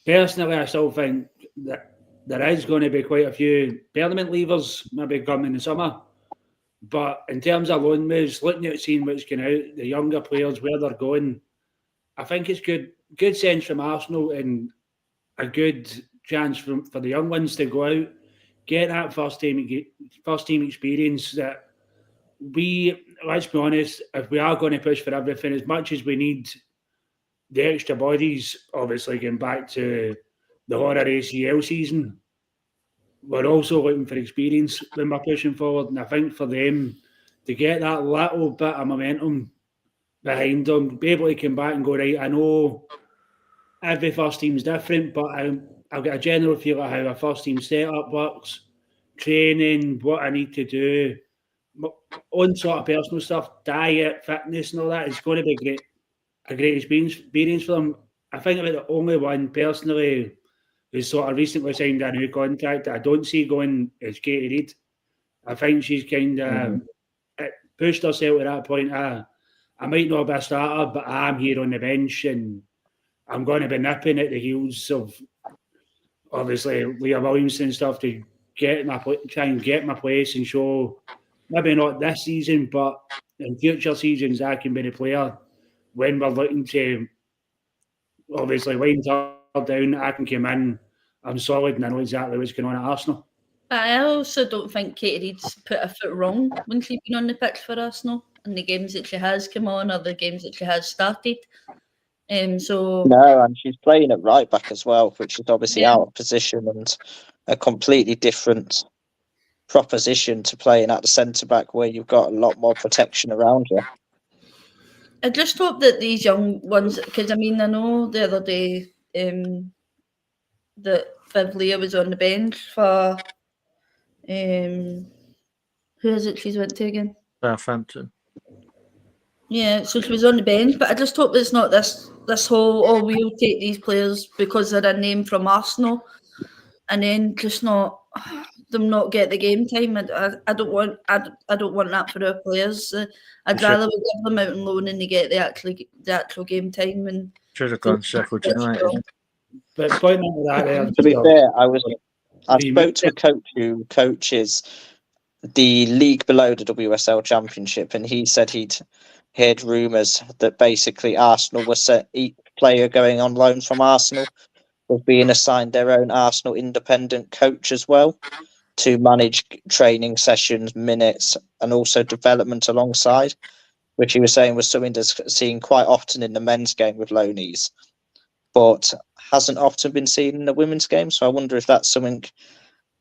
Personally, I still think that there is going to be quite a few permanent leavers maybe coming in the summer. But in terms of loan moves, looking at seeing what's going out, the younger players, where they're going, I think it's good sense from Arsenal and a good chance for the young ones to go out, get that first team experience. That let's be honest, if we are going to push for everything, as much as we need the extra bodies, obviously going back to the horror ACL season, we're also looking for experience when we're pushing forward. And I think for them to get that little bit of momentum behind them, be able to come back and go, right, I know every first team's different, but I've got a general feel of how a first team setup works, training, what I need to do, my own sort of personal stuff, diet, fitness, and all that. It's going to be a great experience for them. I think about the only one personally who's sort of recently signed a new contract that I don't see going is Katie Reid. I think she's kind of pushed herself to that point. I might not be a starter, but I'm here on the bench and I'm going to be nipping at the heels of obviously Leah Williamson and stuff to try and get my place and show, maybe not this season, but in future seasons I can be the player when we're looking to obviously wind her down. I can come in, I'm solid and I know exactly what's going on at Arsenal. I also don't think Katie Reid's put a foot wrong when she's been on the pitch for Arsenal in the games that she has come on or the games that she has started. No, and she's playing at right back as well, which is obviously out of position and a completely different proposition to playing at the centre back, where you've got a lot more protection around you. I just hope that these young ones, because I know the other day that Viv Leah was on the bench for who is it she's went to again? Southampton. Yeah, so she was on the bench, but I just hope it's not this whole, we'll take these players because they're a name from Arsenal and then just not get the game time. I don't want that for our players. I'd rather we give them out on loan and they get the actual game time. And should have gone Sheffield United. But pointing to that, to be fair, I spoke to a coach who coaches the league below the WSL Championship, and he said he'd heard rumours that basically Arsenal was each player going on loan from Arsenal was being assigned their own Arsenal independent coach as well to manage training sessions, minutes, and also development alongside, which he was saying was something that's seen quite often in the men's game with loanees, but hasn't often been seen in the women's game. So I wonder if that's something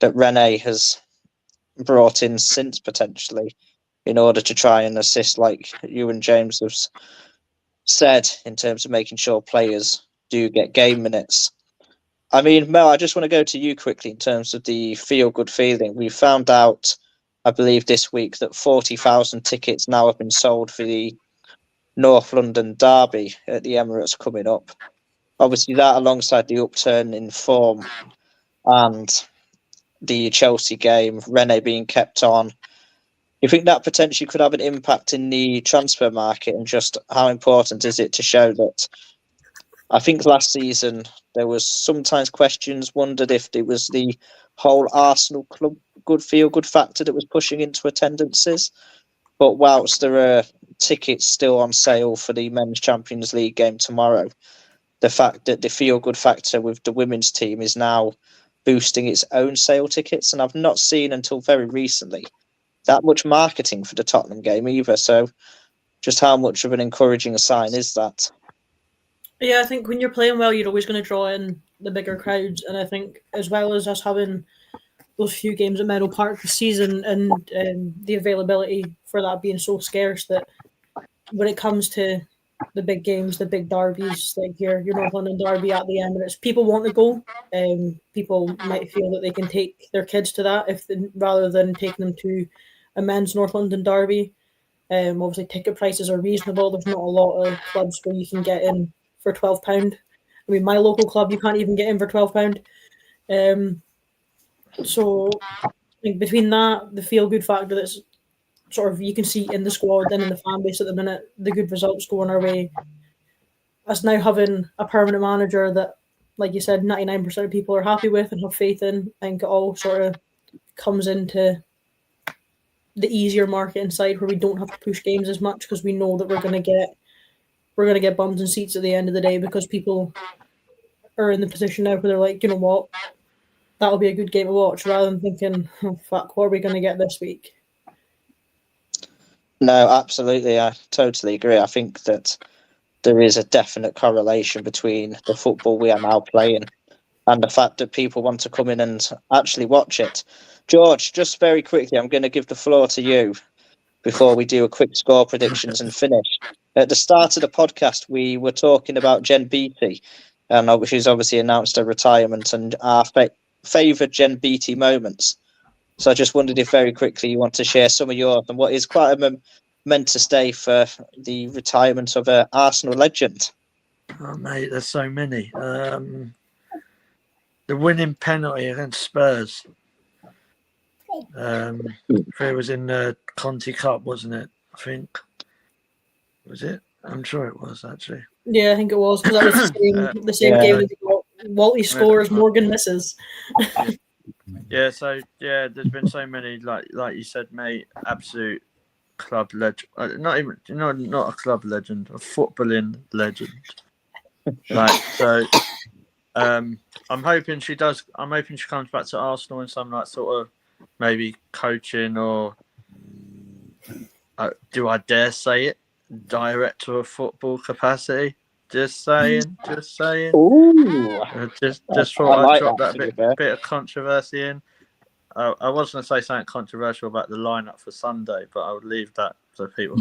that Renee has brought in since, potentially, in order to try and assist, like you and James have said, in terms of making sure players do get game minutes. I mean, Mel, I just want to go to you quickly in terms of the feel-good feeling. We found out, I believe this week, that 40,000 tickets now have been sold for the North London derby at the Emirates coming up. Obviously, that alongside the upturn in form and the Chelsea game, Renee being kept on, you think that potentially could have an impact in the transfer market, and just how important is it to show that? I think last season there was sometimes questions, wondered if it was the whole Arsenal club good factor that was pushing into attendances. But whilst there are tickets still on sale for the Men's Champions League game tomorrow, the fact that the feel good factor with the women's team is now boosting its own sale tickets, and I've not seen until very recently that much marketing for the Tottenham game either. So just how much of an encouraging sign is that? Yeah, I think when you're playing well, you're always going to draw in the bigger crowds. And I think as well as us having those few games at Meadow Park this season and the availability for that being so scarce, that when it comes to the big games, the big derbies, like your North London derby at the Emirates, people want to go. People might feel that they can take their kids to that rather than taking them to a men's North London derby. Obviously, ticket prices are reasonable. There's not a lot of clubs where you can get in for £12. I mean, my local club, you can't even get in for £12. So I think between that, the feel-good factor that's sort of you can see in the squad and in the fan base at the minute, the good results going our way, us now having a permanent manager that, like you said, 99% of people are happy with and have faith in, I think it all sort of comes into the easier marketing side where we don't have to push games as much because we know that we're going to get bums and seats at the end of the day, because people are in the position now where they're like, you know what, that'll be a good game to watch, rather than thinking, oh, fuck, what are we going to get this week? No, absolutely. I totally agree. I think that there is a definite correlation between the football we are now playing and the fact that people want to come in and actually watch it. George, just very quickly, I'm going to give the floor to you before we do a quick score predictions and finish. At the start of the podcast, we were talking about Jen Beattie and she's obviously announced her retirement and our favoured Gen BT moments. So I just wondered if very quickly you want to share some of yours and what is quite a momentous day for the retirement of an Arsenal legend. Oh, mate, there's so many. The winning penalty against Spurs. It was in the Conti Cup, wasn't it? I think. Was it? I'm sure it was, actually. Yeah, I think it was, because that was the same game that Walty scores, Morgan misses. Yeah, so there's been so many, like you said, mate, absolute club legend. Not a club legend, a footballing legend. I'm hoping she does. I'm hoping she comes back to Arsenal in some sort of maybe coaching or do I dare say it, director of football capacity. Just saying. Ooh, just thought I'd drop that bit of controversy in. I was going to say something controversial about the lineup for Sunday, but I would leave that to people.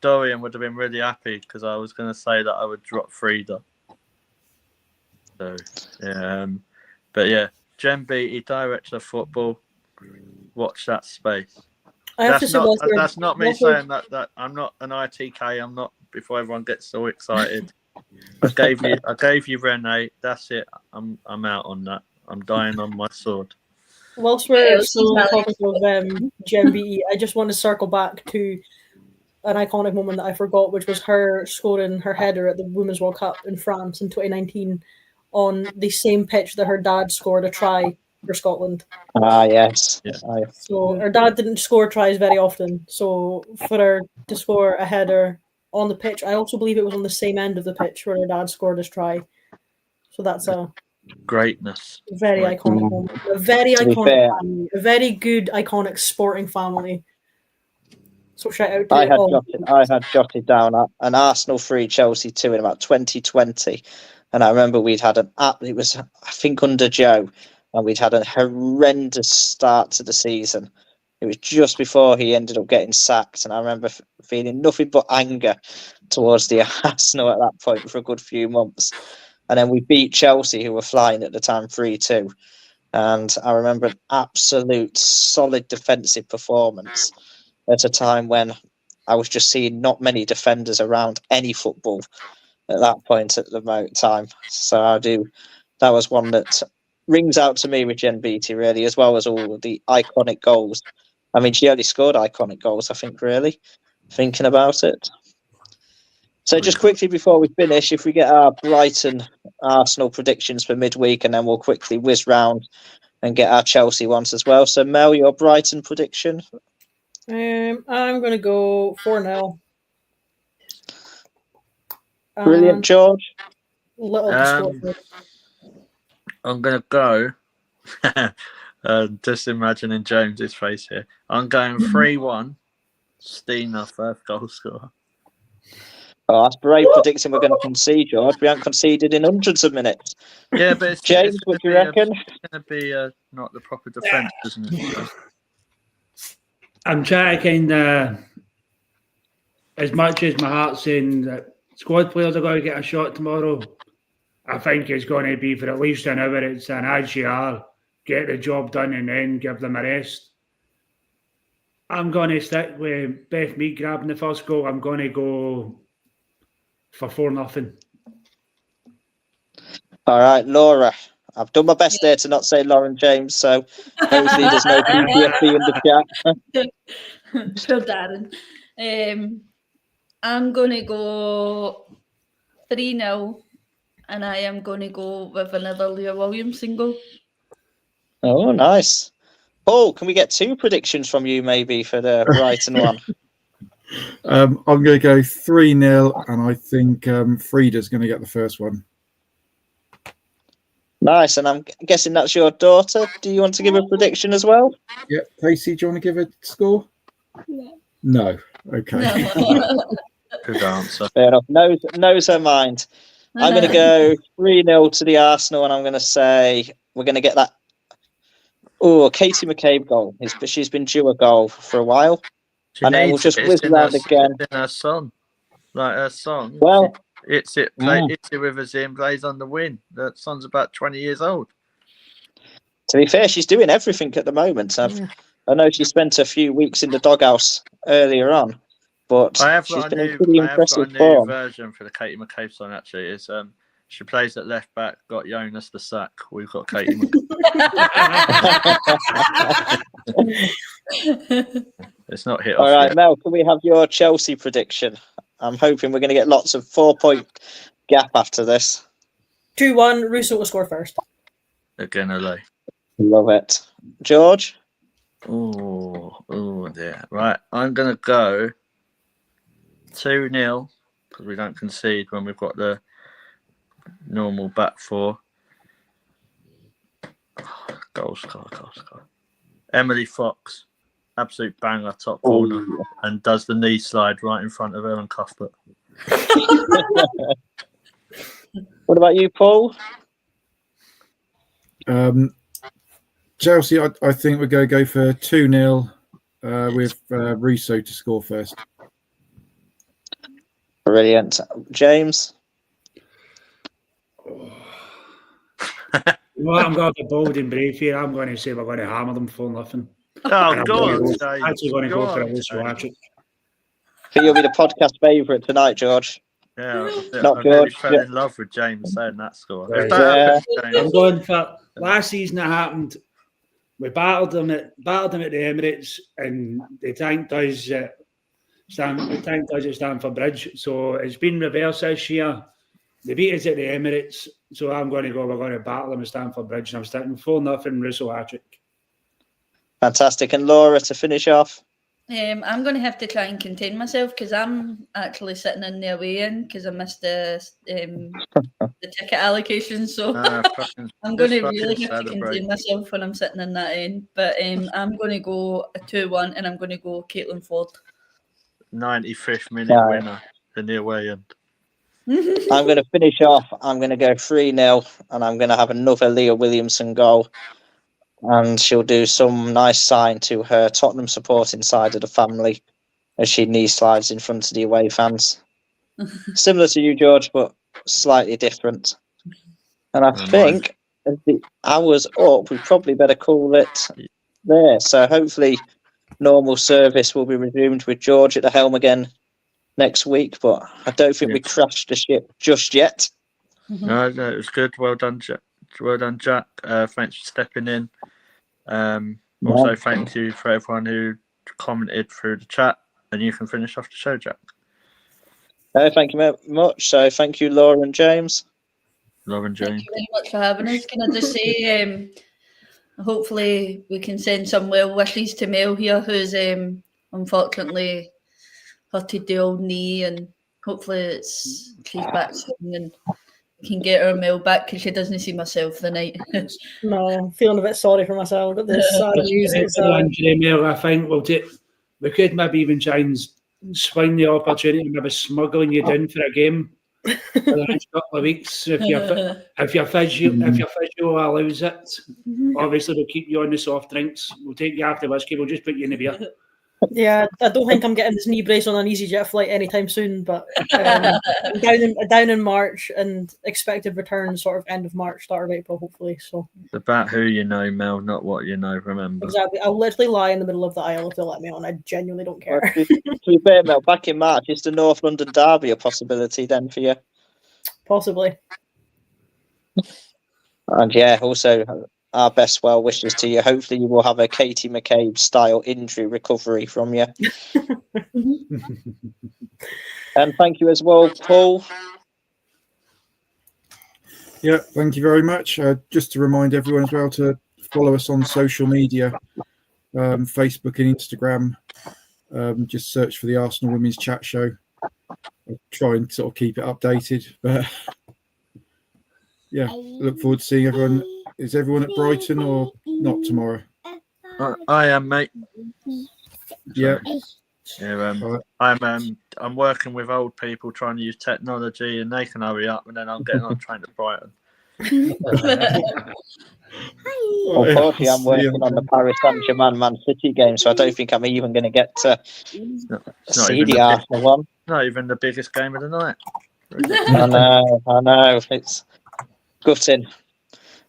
Dorian would have been really happy because I was going to say that I would drop Frida. So, but yeah, Jen Beattie, director of football. Watch that space. That's not me saying that I'm not an ITK. I'm not. Before everyone gets so excited, I gave you Renee. That's it. I'm out on that. I'm dying on my sword. Whilst we're still on the topic of Jen BE, I just want to circle back to an iconic moment that I forgot, which was her scoring her header at the Women's World Cup in France in 2019 on the same pitch that her dad scored a try for Scotland. Yes. Yeah. So her dad didn't score tries very often. So for her to score a header on the pitch, I also believe it was on the same end of the pitch where her dad scored his try. So that's a greatness. Very iconic moment. A very iconic family. A very good, iconic sporting family. So shout out to I had jotted down an Arsenal 3, Chelsea 2 in about 2020. And I remember it was, I think, under Joe, and we'd had a horrendous start to the season. It was just before he ended up getting sacked, and I remember feeling nothing but anger towards the Arsenal at that point for a good few months. And then we beat Chelsea, who were flying at the time, 3-2. And I remember an absolute solid defensive performance at a time when I was just seeing not many defenders around any football at that point at the time. So that was one that rings out to me with Jen Beattie, really, as well as all the iconic goals. I mean, she only scored iconic goals, I think, really, thinking about it. So just quickly before we finish, if we get our Brighton Arsenal predictions for midweek, and then we'll quickly whiz round and get our Chelsea ones as well. So Mel, your Brighton prediction? I'm going to go 4-0. Brilliant, George. I'm going to go, just imagining James's face here. I'm going 3-1, Stina, first goal scorer. Oh, that's brave predicting we're going to concede, George. We haven't conceded in hundreds of minutes. Yeah, but James, what do you reckon? It's going to be not the proper defence, isn't it? I'm trying to kind of, as much as my heart's saying that squad players are going to get a shot tomorrow, I think it's going to be for at least an hour. It's an IGR, get the job done and then give them a rest. I'm going to stick with Beth Mead grabbing the first goal. I'm going to go for 4-0. All right, Laura. I've done my best there to not say Lauren James, so hopefully there's no PTSD in the chat. Poor Darren. I'm going to go 3-0, and I am going to go with another Leah Williamson goal. Oh, nice. Paul, can we get 2 predictions from you maybe for the Brighton one? I'm going to go 3-0, and I think Frida's going to get the first one. Nice, and I'm guessing that's your daughter. Do you want to give a prediction as well? Yeah, Casey, do you want to give a score? No. Okay. No. Good answer. Fair enough. Knows her mind. I'm going to go 3-0 to the Arsenal, and I'm going to say we're going to get that. Oh, Katie McCabe goal. She's been due a goal for a while. And then we'll just whiz around again. Her son. Like her song. Well, It's it with us in, plays on the win. That song's about 20 years old. to be fair, she's doing everything at the moment. I know she spent a few weeks in the doghouse earlier on, but she's been in pretty impressive form. Version for the Katie McCabe song. Actually, is she plays at left back. Got Jonas the sack. We've got Katie. It's not hit off. All right, yet. Mel, can we have your Chelsea prediction? I'm hoping we're going to get lots of 4-point gap after this. 2-1, Russo will score first. Again, LA. Love it. George? Oh, dear. Right, I'm going to go 2-0 because we don't concede when we've got the normal back four. Goal score. Emily Fox, absolute banger, top corner, and does the knee slide right in front of Ellen Cuthbert. What about you, Paul? Chelsea, I think we're going to go for 2-0 with Russo to score first. Brilliant. James? Well, I'm going to be bold and brave here. I'm going to say we're going to hammer them 4-0. Oh, go on, I'm actually going to go for a Russo hat-trick. I think you'll be the podcast favourite tonight, George. Yeah, Not I really George. fell in love with James saying that score. If that Yeah. happens, James, I'm going for last season. It happened. We battled them at the Emirates, and the tank does at Stamford Bridge. So it's been reversed this year. They beat us at the Emirates, so I'm going to go. We're going to battle them at Stamford Bridge, and I'm starting 4-0 Russo hat-trick. Fantastic. And Laura, to finish off? I'm going to have to try and contain myself because I'm actually sitting in the away end because I missed the ticket allocation. So I'm going to really have to contain myself when I'm sitting in that end. But I'm going to go a 2-1 and I'm going to go Caitlin Ford. 95th minute winner in the away end. I'm going to finish off. I'm going to go 3-0 and I'm going to have another Leah Williamson goal. And she'll do some nice sign to her Tottenham supporting side of the family as she knee slides in front of the away fans. Similar to you, George, but slightly different. And I think as the hour's up, we probably better call it there. So hopefully normal service will be resumed with George at the helm again next week. But I don't think we crashed the ship just yet. No, it was good. Well done, Jack. Thanks for stepping in. Also, thank you for everyone who commented through the chat, and you can finish off the show, Jack. Thank you very much. So, thank you, Laura and James. Thank you very much for having us. Can I just say, hopefully, we can send some well wishes to Mel here, who's unfortunately hurted the old knee, and hopefully she's back soon and can get her Mel back because she doesn't see myself the night. No, I'm feeling a bit sorry for myself. But this sad news. I think we could maybe even try and swing the opportunity, maybe smuggling you down for a game for the next couple of weeks. If your physio allows it, obviously we'll keep you on the soft drinks. We'll take you after whiskey. We'll just put you in the beer. Yeah, I don't think I'm getting this knee brace on an EasyJet flight anytime soon, but down in March and expected return sort of end of March, start of April, hopefully. So it's about who you know, Mel, not what you know, remember. Exactly. I'll literally lie in the middle of the aisle if they let me on. I genuinely don't care. Well, to be fair, Mel, back in March, is the North London Derby a possibility then for you? Possibly. And yeah, also our best well wishes to you. Hopefully you will have a Katie McCabe style injury recovery from you. And thank you as well, Paul. Yeah, thank you very much. Just to remind everyone as well to follow us on social media, Facebook and Instagram. Just search for the Arsenal Women's Chat Show. I'll try and sort of keep it updated. But yeah, look forward to seeing everyone. Is everyone at Brighton or not tomorrow? I am, mate. Yeah. Yeah, I'm working with old people trying to use technology, and they can hurry up, and then I'm getting on train to Brighton. Unfortunately, I'm working on the Paris Saint-Germain Man City game, so I don't think I'm even going to get to It's not see even the Arsenal one. not even the biggest game of the night. I know. It's gutting.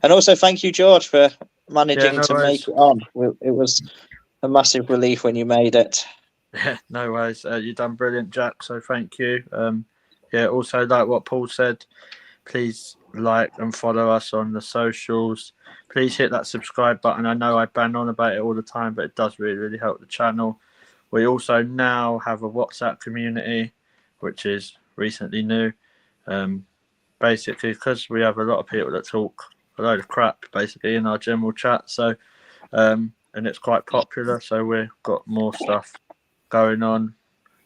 And also, thank you, George, for managing no to worries. make it on. It was a massive relief when you made it. Yeah, no worries. You've done brilliant, Jack. So thank you. Also, like what Paul said, please like and follow us on the socials. Please hit that subscribe button. I know I bang on about it all the time, but it does really, really help the channel. We also now have a WhatsApp community, which is recently new. Basically, because we have a lot of people that talk a load of crap, basically, in our general chat. So, and it's quite popular. So we've got more stuff going on.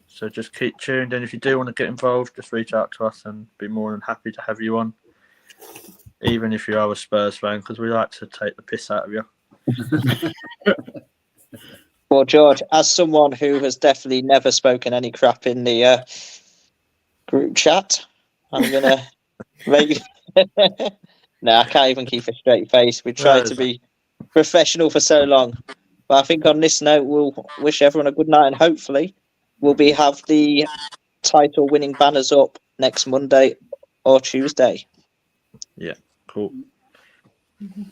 So just keep tuned. And if you do want to get involved, just reach out to us and be more than happy to have you on. Even if you are a Spurs fan, because we like to take the piss out of you. Well, George, as someone who has definitely never spoken any crap in the group chat, I'm going to make... No, I can't even keep a straight face. We tried to be professional for so long. But I think on this note, we'll wish everyone a good night, and hopefully we'll have the title-winning banners up next Monday or Tuesday. Yeah, cool. Mhm.